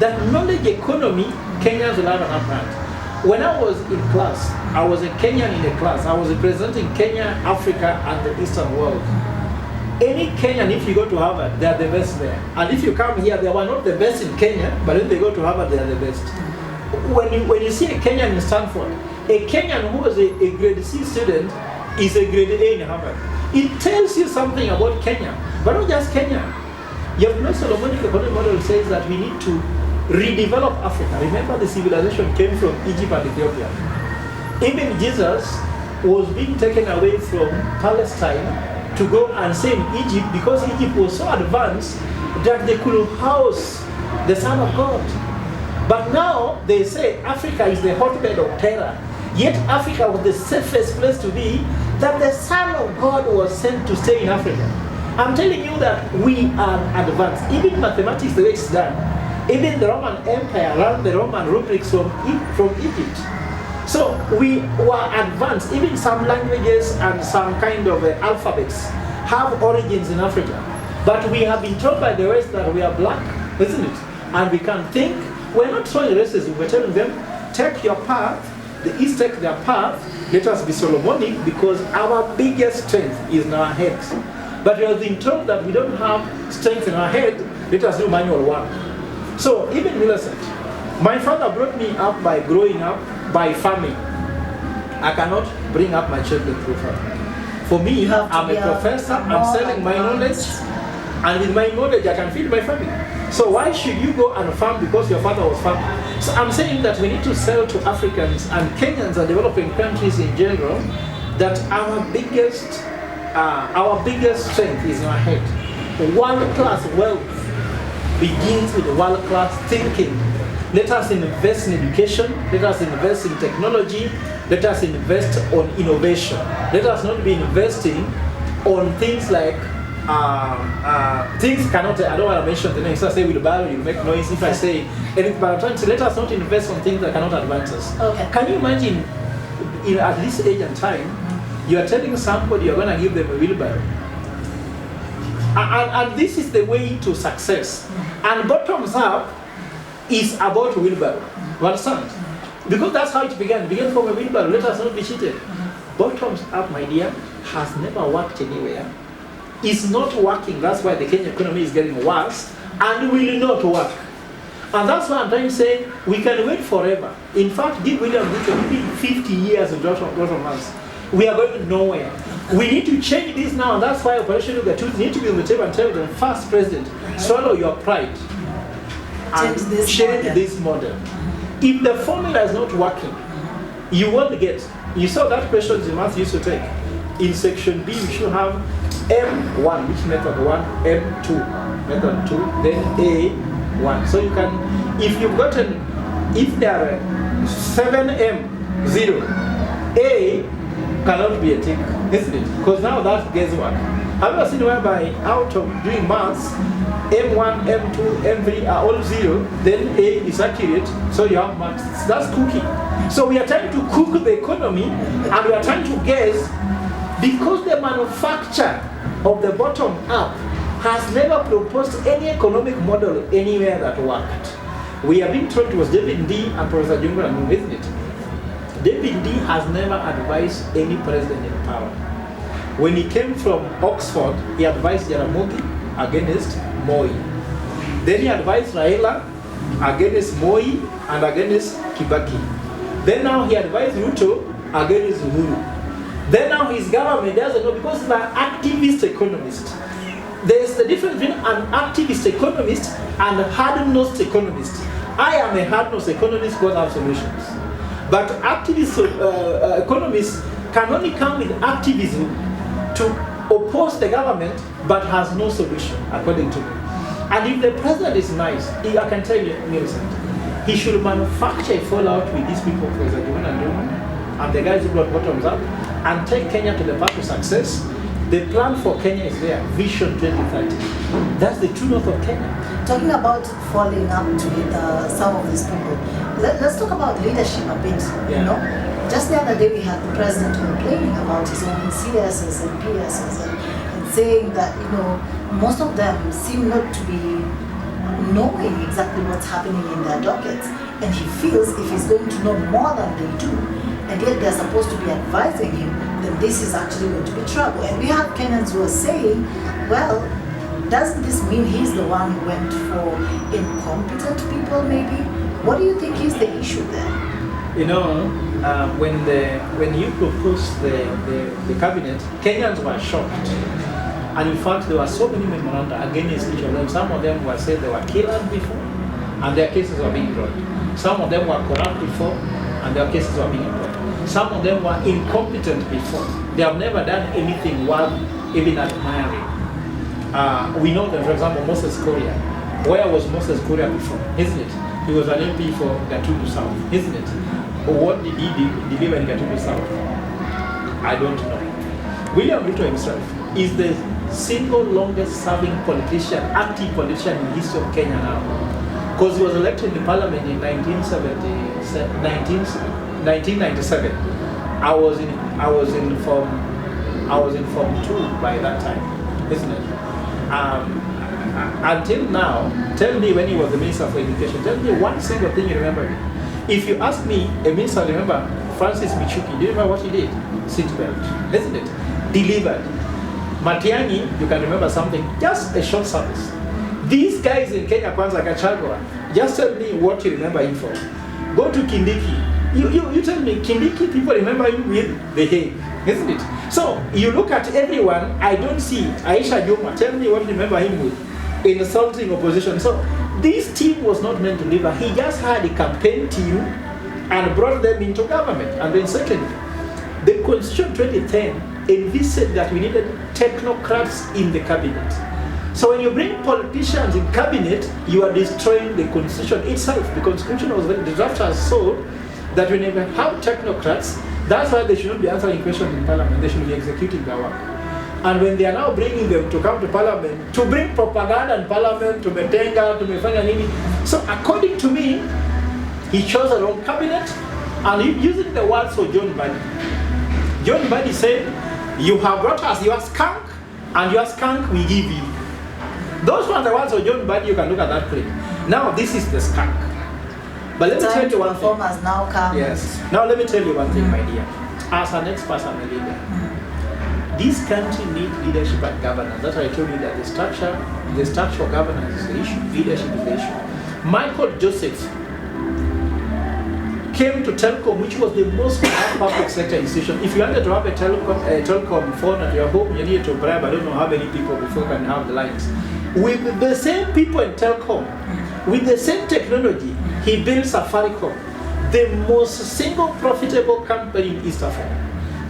that knowledge economy, Kenyans will have an upper hand. When I was in class, I was a Kenyan in a class. I was representing Kenya, Africa, and the Eastern world. Any Kenyan, if you go to Harvard, they are the best there. And if you come here, they were not the best in Kenya, but when they go to Harvard, they are the best. When you see a Kenyan in Stanford, a Kenyan who was a grade C student is a grade A in Harvard. It tells you something about Kenya, but not just Kenya. Your Solomonic economic model says that we need to redevelop Africa. Remember, the civilization came from Egypt and Ethiopia. Even Jesus was being taken away from Palestine to go and stay in Egypt because Egypt was so advanced that they could house the Son of God. But now they say Africa is the hotbed of terror. Yet Africa was the safest place to be, that the Son of God was sent to stay in Africa. I'm telling you that we are advanced. Even mathematics, the way it's done, even the Roman Empire learned the Roman rubrics from Egypt. So we were advanced. Even some languages and some kind of alphabets have origins in Africa. But we have been told by the West that we are black, isn't it? And we can think. We're not throwing racism. We're telling them, take your path. The East take their path. Let us be Solomonic, because our biggest strength is in our heads. But we have been told that we don't have strength in our head. Let us do manual work. So even Millicent, my father brought me up by growing up by farming. I cannot bring up my children through farming. For me, I'm a professor, I'm selling my knowledge, and with my knowledge I can feed my family. So why should you go and farm because your father was farming? So I'm saying that we need to sell to Africans and Kenyans and developing countries in general that our biggest strength is in our head. World-class wealth begins with world-class thinking. Let us invest in education, let us invest in technology, let us invest on innovation. Let us not be investing on things like things cannot, I don't want to mention the name, so I say wheelbarrow, you make noise if I say anything, but I'm trying to say let us not invest on things that cannot advance us. Okay. Can you imagine, at this age and time, you are telling somebody you're going to give them a wheelbarrow? And this is the way to success. And bottoms up is about wheelbarrow. You understand? Because that's how it began. It began from a wheelbarrow. Let us not be cheated. Bottoms up, my dear, has never worked anywhere. It's not working. That's why the Kenyan economy is getting worse and will not work. And that's why I'm trying to say we can wait forever. In fact, give William Ruto maybe 50 years in lot of months. We are going nowhere. We need to change this now, and that's why Operation Ugatuzi need to be on the table and tell them, first, President, swallow your pride and change this model. If the formula is not working, you won't get. You saw that question the math used to take. In section B, you should have M1, which method 1, M2, method 2, then A1. So you can, if you've gotten, if there are 7M0, A cannot be a tick, isn't it? Because now that's guesswork. Have you ever seen whereby out of doing maths, M1, M2, M3 are all 0, then A is accurate, so you have maths. That's cooking. So we are trying to cook the economy, and we are trying to guess, because the manufacture of the bottom up has never proposed any economic model anywhere that worked. We have been told it was David Ndii and Professor Jungura, isn't it? David Ndii has never advised any president in power. When he came from Oxford, he advised Jaramogi against Moi. Then he advised Raila against Moi and against Kibaki. Then now he advised Ruto against Uhuru. Then now his government doesn't know because he's an activist economist. There's the difference between an activist economist and a hard-nosed economist. I am a hard-nosed economist because I have solutions. But activist economists can only come with activism to oppose the government but has no solution, according to me. And if the president is nice, I can tell you, Millicent, he should manufacture a fallout with these people, President John and Newman, and the guys who brought bottoms up, and take Kenya to the path of success. The plan for Kenya is there, Vision 2030. That's the true north of Kenya. Talking about falling up with some of these people, let's talk about leadership a bit. Yeah. You know, just the other day we had the president complaining about his own CSs and PSs and saying that, you know, most of them seem not to be knowing exactly what's happening in their dockets, and he feels if he's going to know more than they do, and yet they're supposed to be advising him, then this is actually going to be trouble. And we have Kenyans who are saying, well, doesn't this mean he's the one who went for incompetent people maybe? What do you think is the issue there? You know, when you proposed the cabinet, Kenyans were shocked. And in fact, there were so many memoranda against each of them. Some of them were said they were killers before, and their cases were being brought. Some of them were corrupt before, and their cases were being brought. Some of them were incompetent before. They have never done anything worth even admiring. We know that, for example, Moses Kuria. Where was Moses Kuria before? Isn't it? He was an MP for Gatundu South, isn't it? What did he deliver in Gatundu South? I don't know. William Ruto himself is the single longest serving politician, active politician in the history of Kenya now. Because he was elected in parliament in 1997. I was in Form 2 by that time, isn't it? Until now, tell me when he was the Minister for Education, tell me one single thing you remember. If you ask me, a minister, remember Francis Michuki, do you remember what he did? Seatbelt, isn't it? Delivered. Matiang'i, you can remember something, just a short service. These guys in Kenya, Kwanza, Gachagua, just tell me what you remember him for. Go to Kindiki. You tell me, Kindiki, people remember him with the hay, isn't it? So, you look at everyone, I don't see Aisha Juma, tell me what you remember him with, insulting opposition. So, this team was not meant to deliver. He just had a campaign team and brought them into government. And then secondly, the Constitution 2010 envisaged that we needed technocrats in the cabinet. So when you bring politicians in cabinet, you are destroying the Constitution itself. The Constitution was the drafters saw that when you have technocrats, that's why they should not be answering questions in parliament, they should be executing their work. And when they are now bringing them to come to parliament, to bring propaganda in parliament, to metenga, to mefanya nini. So according to me, he chose a wrong cabinet, and he using the words for John Mbadi. John Mbadi said, you have brought us your skunk, and your skunk we give you. Those ones are the words of John Mbadi, you can look at that clip. Now this is the skunk. But let me tell you one thing. Has now come. Yes. Now let me tell you one thing, my dear. As an expert and a leader, this country needs leadership and governance. That's why I told you that the structure of governance is the issue, leadership is the issue. Michael Joseph came to Telkom, which was the most public sector institution. If you wanted to have a Telkom phone at your home, you needed to bribe, I don't know how many people before you can have the lines. With the same people in Telkom, with the same technology, he built Safaricom, the most single profitable company in East Africa.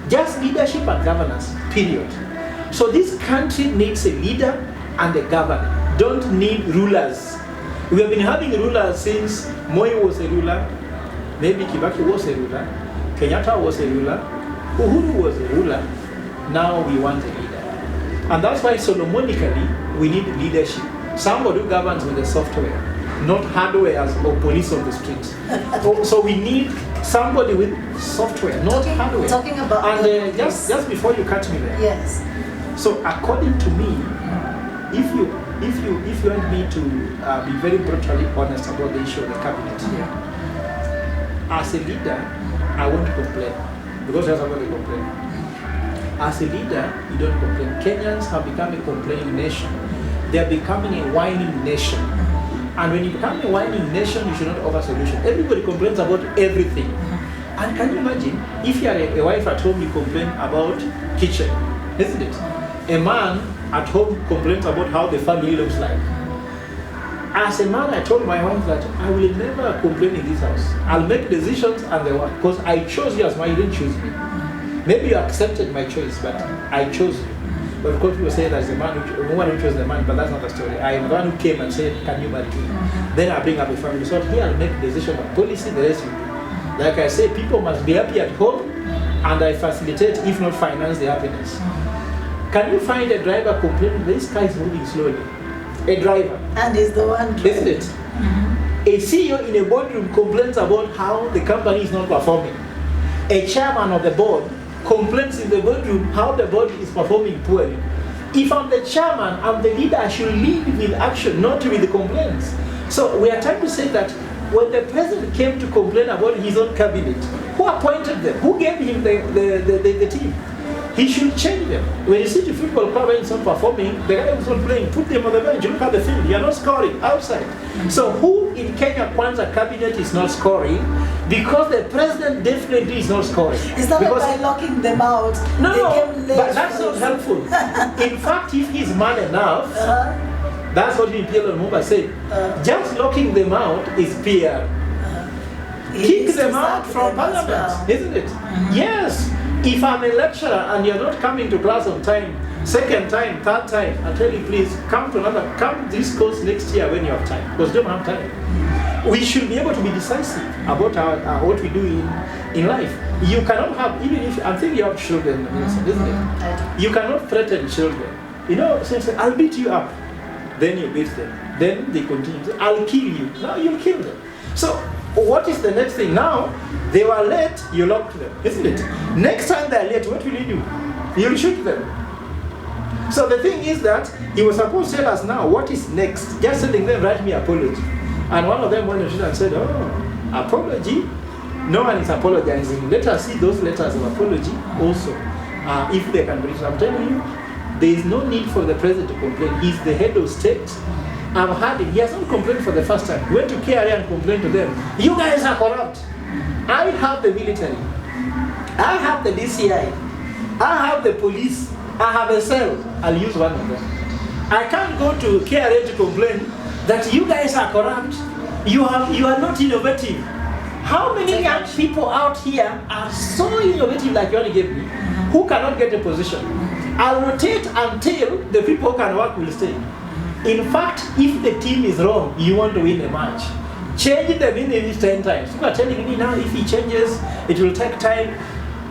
Just leadership and governance, period. So this country needs a leader and a governor. Don't need rulers. We have been having rulers since Moi was a ruler, maybe Kibaki was a ruler, Kenyatta was a ruler, Uhuru was a ruler. Now we want a leader. And that's why Solomonically, we need leadership. Somebody who governs with the software, not hardware as or police on the streets. So we need somebody with software, not hardware. Talking about and just before you catch me there. Yes. So according to me, if you if you want me to be very brutally honest about the issue of the cabinet here, as a leader, I won't complain because there's somebody complaining. As a leader, you don't complain. Kenyans have become a complaining nation. They are becoming a whining nation. And when you become a whining nation, you should not offer solution. Everybody complains about everything. And can you imagine, if you are a wife at home, you complain about kitchen, isn't it? A man at home complains about how the family looks like. As a man, I told my wife that I will never complain in this house. I'll make decisions and they work. Because I chose you as my, you didn't choose me. Maybe you accepted my choice, but I chose you. But of course people say that the woman who chose the man, but that's not the story. I am the one who came and said, can you marry me? Then I bring up a family. So here I'll make a decision on policy, the rest you do. Like I say, people must be happy at home, and I facilitate, if not finance, the happiness. Can you find a driver complaining, this car is moving slowly? A driver. And is the one driving. Isn't it? A CEO in a boardroom complains about how the company is not performing. A chairman of the board complains in the boardroom how the board is performing poorly. If I'm the chairman, I'm the leader, I should lead with action, not with the complaints. So we are trying to say that when the president came to complain about his own cabinet, who appointed them? Who gave him the team? He should change them. When you see the football club is not performing, the guy who's not playing, put them on the bench. You look at the field, you're not scoring outside. So who in Kenya Kwanza cabinet is not scoring? Because the president definitely is not scoring. It's not because by locking them out. No, but that's not helpful. In fact, if he's man enough, that's what PL Lumumba said. Just locking them out is PR. Kick them out from parliament, isn't it? Yes. If I'm a lecturer and you're not coming to class on time, second time, third time, I tell you please come this course next year when you have time, because you don't have time. We should be able to be decisive about what we do in life. You cannot have, even if, I think you have children, isn't it? You cannot threaten children. You know, say, I'll beat you up. Then you beat them. Then they continue. I'll kill you. Now you'll kill them. So what is the next thing? Now, they were late, you locked them, isn't it? Next time they're late, what will you do? You'll shoot them. So the thing is that he was supposed to tell us now what is next. Just telling them, write me apology. And one of them went to and said, oh, apology? No one is apologizing. Let us see those letters of apology also, if they can reach. I'm telling you, there is no need for the president to complain. He's the head of state. I've heard him. He has not complained for the first time. He went to KRA and complained to them. You guys are corrupt. I have the military. I have the DCI. I have the police. I have a cell. I'll use one of them. I can't go to KRA to complain that you guys are corrupt. You are not innovative. How many young people out here are so innovative like you only gave me, who cannot get a position? I'll rotate until the people who can work will stay. In fact, if the team is wrong, you want to win a match. Change them in these 10 times. You are telling me now if he changes, it will take time.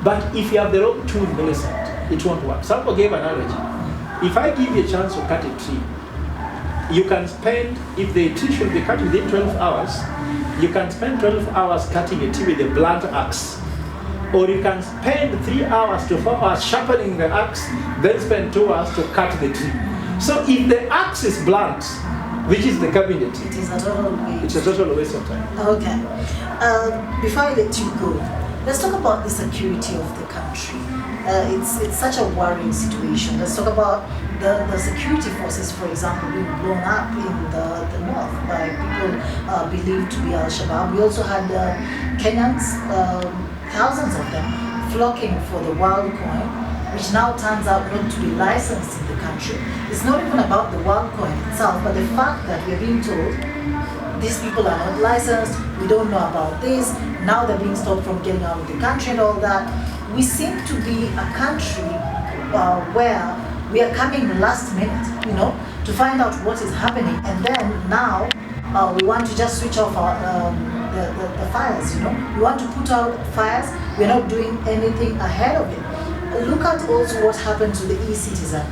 But if you have the wrong tool, Millicent, it won't work. Someone gave an analogy. If I give you a chance to cut a tree, you can spend, if the tree should be cut within 12 hours, you can spend 12 hours cutting a tree with a blunt axe. Or you can spend 3 hours to 4 hours sharpening the axe, then spend 2 hours to cut the tree. So if the axe is blunt, which is the cabinet, it is a total waste. It's a total waste of time. Okay. Before I let you go, let's talk about the security of the country. It's such a worrying situation. Let's talk about the security forces, for example, being blown up in the north by people believed to be Al-Shabaab. We also had Kenyans, thousands of them, flocking for the wild coin, which now turns out not to be licensed in the country. It's not even about the wild coin itself, but the fact that we're being told these people are not licensed, we don't know about this, now they're being stopped from getting out of the country and all that. We seem to be a country where we are coming last minute, to find out what is happening, and then now we want to just switch off our, the fires, We want to put out fires, we're not doing anything ahead of it. Look at also what happened to the e-citizen.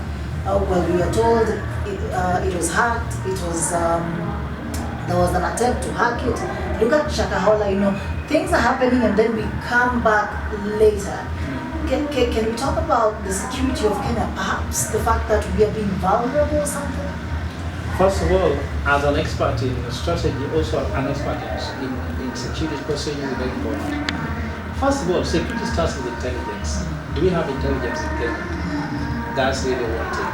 Well, we were told it was hacked, there was an attempt to hack it. Look at Shakahola, things are happening and then we come back later. Can we talk about the security of Kenya? Perhaps the fact that we are being vulnerable or something? First of all, as an expert in strategy, also an expert in security procedures is very important. First of all, security starts with intelligence. Do we have intelligence in Kenya? That's really one thing.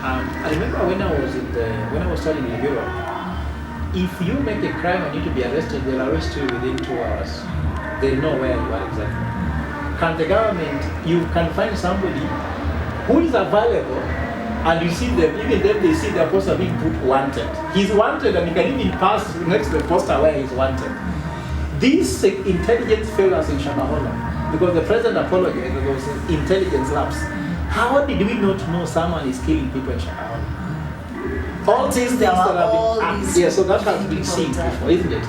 I remember when I was studying in Europe, if you make a crime and need to be arrested, they'll arrest you within 2 hours. They know where you are exactly. Can the government, you can find somebody who is available, and you see them, even then they see their poster being put wanted. He's wanted, and you can even pass next to the poster where he's wanted. This intelligence failed us in Shakahola because the president apologized. There was intelligence lapse. How did we not know someone is killing people in Shakahola? All these things that have been, yeah, so that has been seen before, isn't it?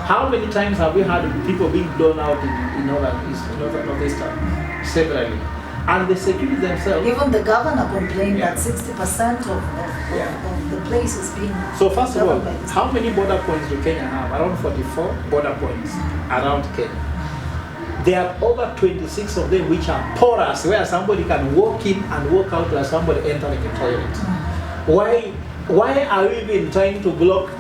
How many times have we had people being blown out in Northeastern? Severally. And the security themselves. Even the governor complained that 60% of the place is being. So first of all, how many border points do Kenya have? Around 44 border points around Kenya. There are over 26 of them which are porous, where somebody can walk in and walk out while somebody entering a toilet. Why are we even trying to block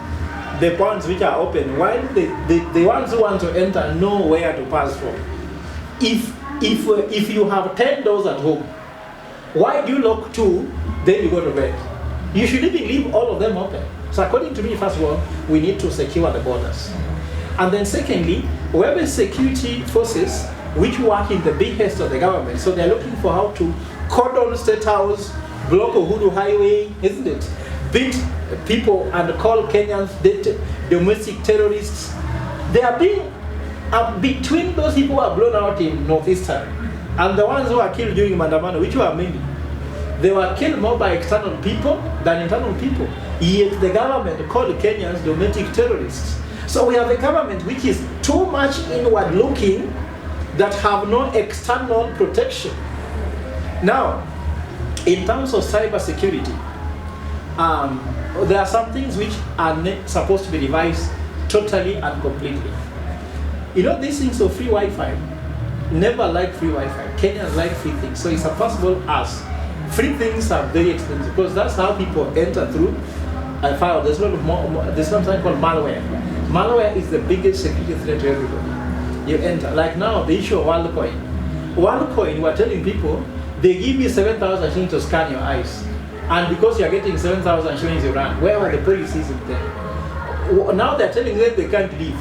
the points which are open? Why the ones who want to enter know where to pass from? If you have 10 doors at home, why do you lock 2, then you go to bed? You should even leave all of them open. So according to me, first of all, we need to secure the borders. And then secondly, we have security forces which work in the behest of the government. So they're looking for how to cordon State House, block Uhuru Highway, isn't it? Beat people and call Kenyans domestic terrorists. They are being between those people who are blown out in Northeastern and the ones who are killed during Mandamano, which were many. They were killed more by external people than internal people. Yet the government called Kenyans domestic terrorists. So we have a government which is too much inward looking that have no external protection. Now, in terms of cyber security, there are some things which are supposed to be revised totally and completely. You know, these things of free Wi-Fi, never like free Wi-Fi. Kenyans like free things. So it's possible as free things are very expensive because that's how people enter through a file. There's there's something called malware. Malware is the biggest security threat to everybody. You enter. Like now, the issue of WorldCoin. WorldCoin, we're telling people, they give you 7,000 shillings to scan your eyes. And because you're getting 7,000 shillings, you run. Where were the policies in there? Now they're telling them they can't leave.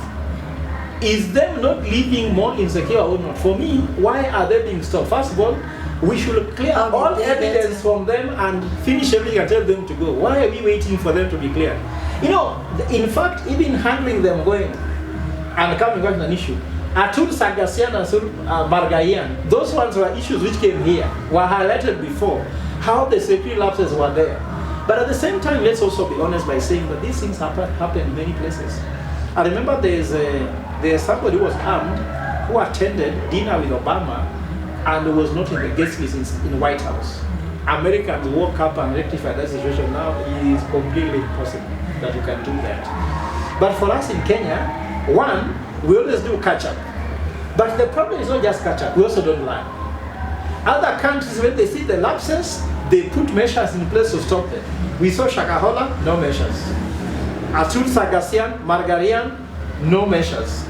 Is them not living more insecure or not? For me, why are they being stopped? First of all, we should clear all evidence from them and finish everything and tell them to go. Why are we waiting for them to be cleared? You know, in fact, even handling them going and coming back to an issue, Atul Sagasian and Margayan, those ones were issues which came here, were highlighted before, how the security lapses were there. But at the same time, let's also be honest by saying that these things happen in many places. I remember there's somebody who was armed who attended dinner with Obama and was not in the guest list in the White House. Americans woke up and rectified that situation. Now it is completely impossible that you can do that. But for us in Kenya, one, we always do catch up. But the problem is not just catch up, we also don't learn. Other countries, when they see the lapses, they put measures in place to stop them. We saw Shakahola, no measures. Atul Sagasian, Margarian, no measures.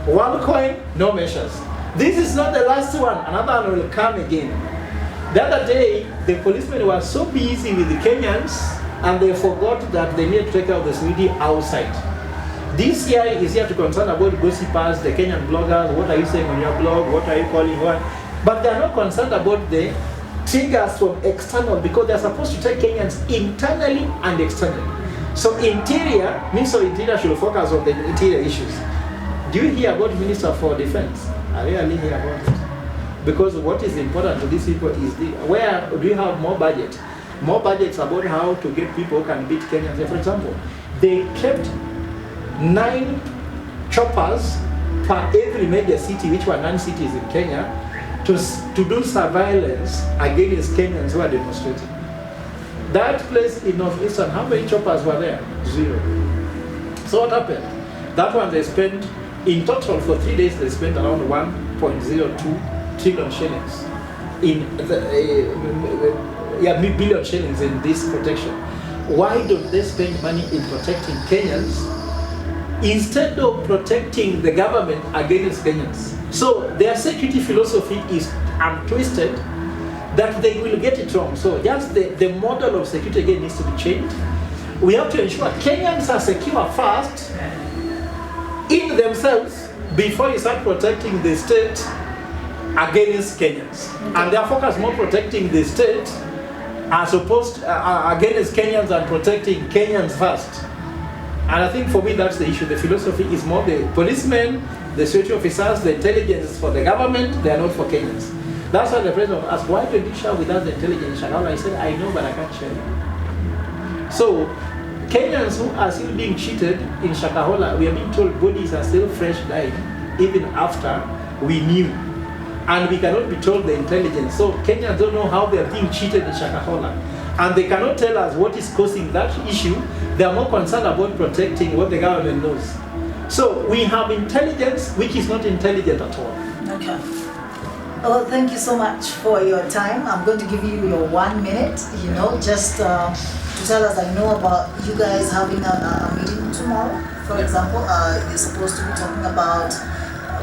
OneCoin, no measures. This is not the last one, another one will come again. The other day, the policemen were so busy with the Kenyans and they forgot that they need to take out the security outside. DCI is here to concern about gossipers, the Kenyan bloggers, what are you saying on your blog, what are you calling what? But they are not concerned about the triggers from external because they are supposed to take Kenyans internally and externally. So interior, Minister of Interior should focus on the interior issues. Do you hear about Minister for Defense? I rarely hear about it. Because what is important to these people is where do you have more budget? More budgets about how to get people who can beat Kenyans. For example, they kept 9 choppers per every major city, which were 9 cities in Kenya, to do surveillance against Kenyans who are demonstrating. That place in Northeastern, how many choppers were there? 0. So what happened? That one they spent, in total for 3 days, they spent around 1.02 trillion shillings in billion shillings in this protection. why don't they spend money in protecting Kenyans instead of protecting the government against Kenyans? So their security philosophy is twisted, that they will get it wrong. So just the model of security again needs to be changed. We have to ensure Kenyans are secure first in themselves before you start protecting the state against Kenyans. And their focus more protecting the state as opposed against Kenyans and protecting Kenyans first. And I think for me that's the issue. The philosophy is more the policemen, the security officers, the intelligence is for the government, they are not for Kenyans. That's why the president asked, why don't you share with us the intelligence in Shakahola? I said, I know, but I can't share it. So, Kenyans who are still being cheated in Shakahola, we are being told bodies are still fresh dying, even after we knew. And we cannot be told the intelligence. So, Kenyans don't know how they are being cheated in Shakahola. And they cannot tell us what is causing that issue. They are more concerned about protecting what the government knows. So, we have intelligence which is not intelligent at all. Okay. Well, thank you so much for your time. I'm going to give you your 1 minute, just to tell us, I know about you guys having a meeting tomorrow. For example, you're supposed to be talking about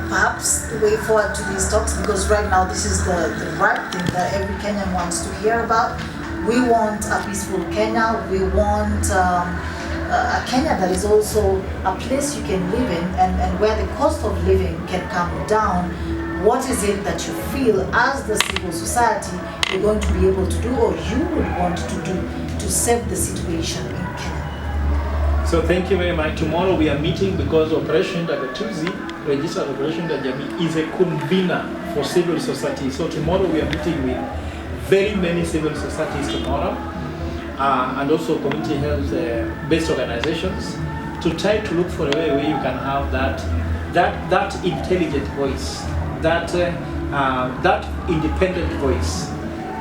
perhaps the way forward to these talks, because right now this is the right thing that every Kenyan wants to hear about. We want a peaceful Kenya. We want a Kenya that is also a place you can live in and where the cost of living can come down. What is it that you feel as the civil society you're going to be able to do, or you would want to do, to save the situation in Kenya? So thank you very much. Tomorrow we are meeting because Operation Dagatuzi, registered Operation Dajami, is a convener for civil society. So tomorrow we are meeting with very many civil societies tomorrow, and also community health-based organizations, to try to look for a way where you can have that intelligent voice, that independent voice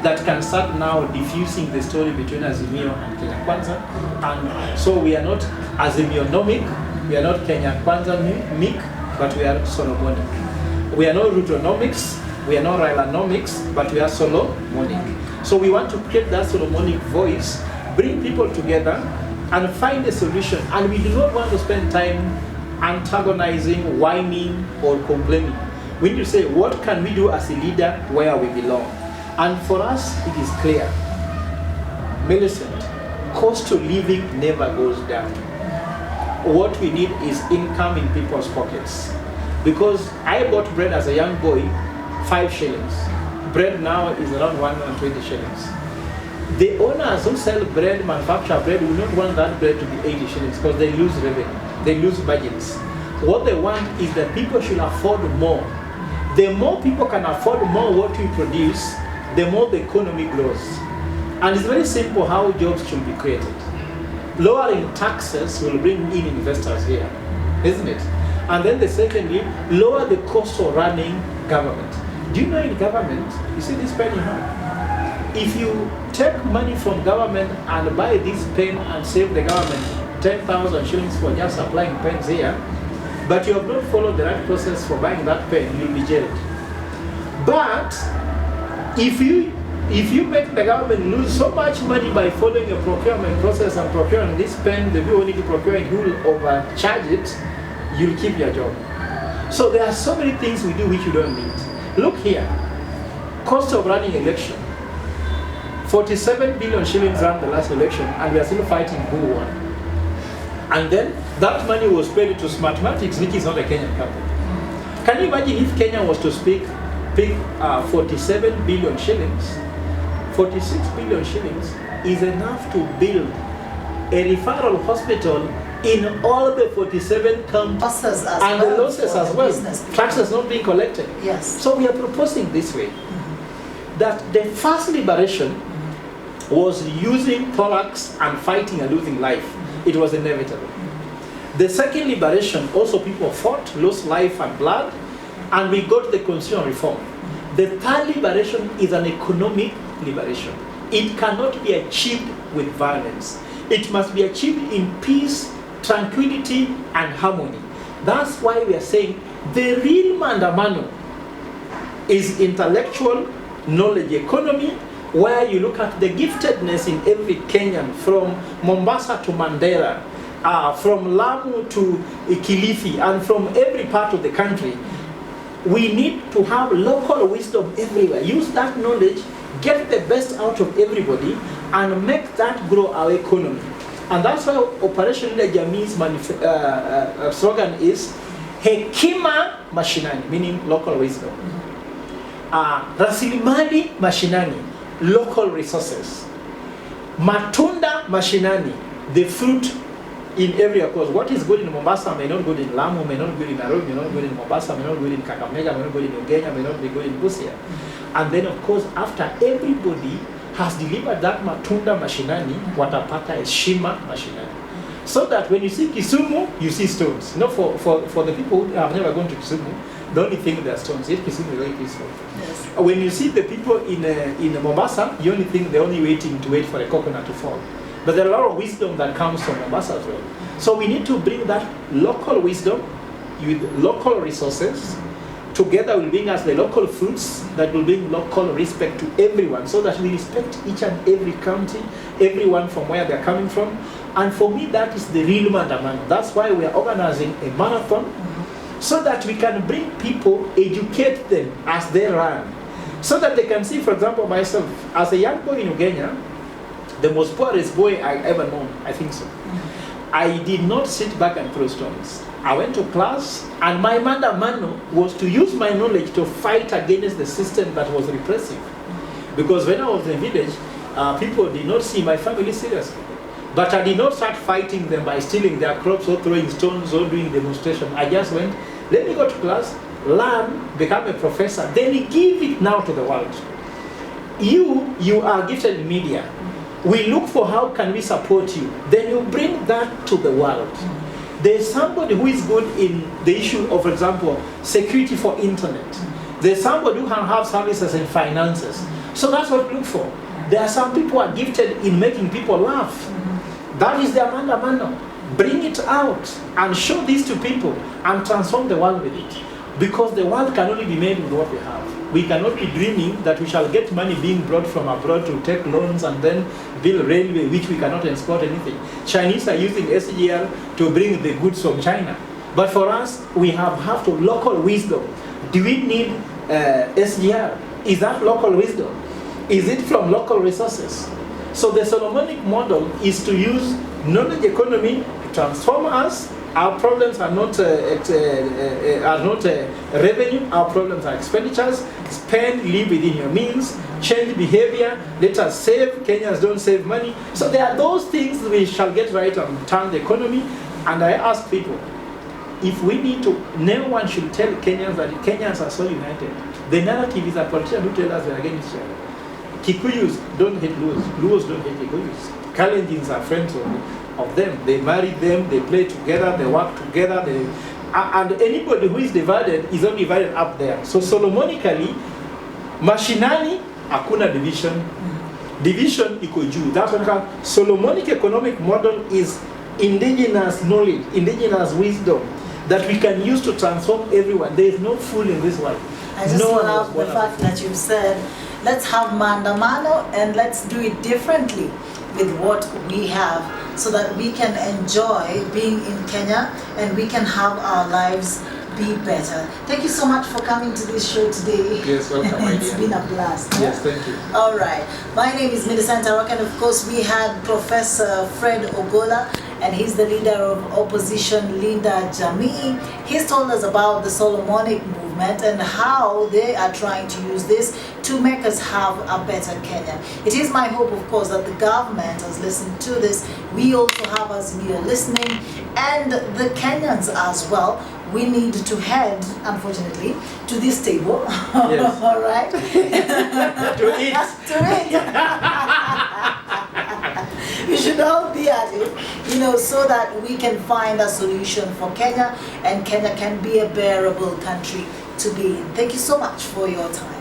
that can start now diffusing the story between Azimio and Kenya Kwanza. And so we are not Azimionomic, we are not Kenya Kwanza-mic, but we are Solomonic. We are not Rutonomics, we are not Railanomics, but we are Solomonic. So we want to create that Solomonic voice, bring people together, and find a solution. And we do not want to spend time antagonizing, whining, or complaining. We need to say, what can we do as a leader where we belong? And for us, it is clear. Millicent, cost of living never goes down. What we need is income in people's pockets. Because I bought bread as a young boy, 5 shillings. Bread now is around 120 shillings. The owners who sell bread, manufacture bread, will not want that bread to be 80 shillings because they lose revenue, they lose budgets. What they want is that people should afford more. The more people can afford more what we produce, the more the economy grows. And it's very simple how jobs should be created. Lowering taxes will bring in investors here, isn't it? And then secondly, lower the cost of running government. Do you know in government, you see this pen here? If you take money from government and buy this pen and save the government 10,000 shillings for just applying pens here, but you have not followed the right process for buying that pen, you'll be jailed. But if you make the government lose so much money by following a procurement process and procuring this pen, the people who need to procure it, who will overcharge it, you'll keep your job. So there are so many things we do which you don't need. Look here, cost of running election. 47 billion shillings ran the last election, and we are still fighting who won. And then that money was paid to Smartmatics, which is not a Kenyan company. Can you imagine if Kenya was to pick 47 billion shillings? 46 billion shillings is enough to build a referral hospital in all the 47 counties, and the losses as well. Taxes not being collected. Yes. So we are proposing this way, that the first liberation was using thorax and fighting and losing life. It was inevitable. The second liberation, also people fought, lost life and blood, and we got the constitutional reform. The third liberation is an economic liberation. It cannot be achieved with violence. It must be achieved in peace, tranquility, and harmony. That's why we are saying the real Mandamano is intellectual knowledge economy, where you look at the giftedness in every Kenyan, from Mombasa to Mandera, from Lamu to Kilifi, and from every part of the country. We need to have local wisdom everywhere. Use that knowledge, get the best out of everybody, and make that grow our economy. And that's why Operation Linda Jamii's slogan is Hekima Mashinani, meaning local wisdom. Rasilimali Mashinani, local resources. Matunda Mashinani, the fruit in area, because what is good in Mombasa may not good in Lamu, may not good in Nairobi, may not good in Mombasa, may not good in Kakamega, may not good in Ugenya, may not be good in Busia. And then of course, after everybody has delivered that Matunda Mashinani, watapata is Shima Mashinani. So that when you see Kisumu, you see stones. You know, for the people who have never gone to Kisumu, the only thing there are stones. Yet Kisumu is very peaceful. Yes. When you see the people in Mombasa, you only think they're only waiting for a coconut to fall. But there are a lot of wisdom that comes from Mombasa as well. So we need to bring that local wisdom with local resources. Together will bring us the local fruits that will bring local respect to everyone, so that we respect each and every county, everyone from where they're coming from. And for me, that is the real Maandamano. That's why we are organizing a marathon, so that we can bring people, educate them as they run. So that they can see, for example, myself, as a young boy in Ugenya, the most poorest boy I ever known, I think so. I did not sit back and throw stones. I went to class, and my Maandamano was to use my knowledge to fight against the system that was repressive. Because when I was in the village, people did not see my family seriously. But I did not start fighting them by stealing their crops or throwing stones or doing demonstration. I just went, let me go to class, learn, become a professor, then give it now to the world. You are gifted in media. We look for how can we support you. Then you bring that to the world. There's somebody who is good in the issue of, for example, security for internet. There's somebody who can have services in finances. So that's what we look for. There are some people who are gifted in making people laugh. That is their Maandamano. Bring it out and show this to people and transform the world with it. Because the world can only be made with what we have. We cannot be dreaming that we shall get money being brought from abroad to take loans and then build railway, which we cannot export anything. Chinese are using SGR to bring the goods from China. But for us, we have to local wisdom. Do we need SGR? Is that local wisdom? Is it from local resources? So the Solomonic model is to use knowledge economy to transform us. Our problems are not revenue, our problems are expenditures. Spend, live within your means, change behavior, let us save. Kenyans don't save money. So there are those things we shall get right and turn the economy. And I ask people, if we need to, no one should tell Kenyans that Kenyans are so united. The narrative is a politician who tells us we are against each other. Kikuyus don't hate Luos, Luos don't hate Kikuyus. Kalenjins are friends of them. They marry them, they play together, they work together, and anybody who is divided is only divided up there. So Solomonically, mashinani, hakuna division. Division iko juu. That's what Solomonic economic model is indigenous knowledge, indigenous wisdom that we can use to transform everyone. There is no fool in this world. I just love the fact that you said, let's have Maandamano and let's do it differently with what we have, so that we can enjoy being in Kenya and we can have our lives be better. Thank you so much for coming to this show today. Yes, welcome, my It's dear. been a blast. Yes, thank you. All right. My name is Millicent Aroka, and of course we had Professor Fred Ogola, and he's the leader of opposition Linda Jamii. He's told us about the Solomonic movement and how they are trying to use this to make us have a better Kenya. It is my hope, of course, that the government has listened to this. We also have us here listening, and the Kenyans as well. We need to head, unfortunately, to this table. Yes. All right? To eat. To eat. We should all be at it, so that we can find a solution for Kenya, and Kenya can be a bearable country to be in. Thank you so much for your time.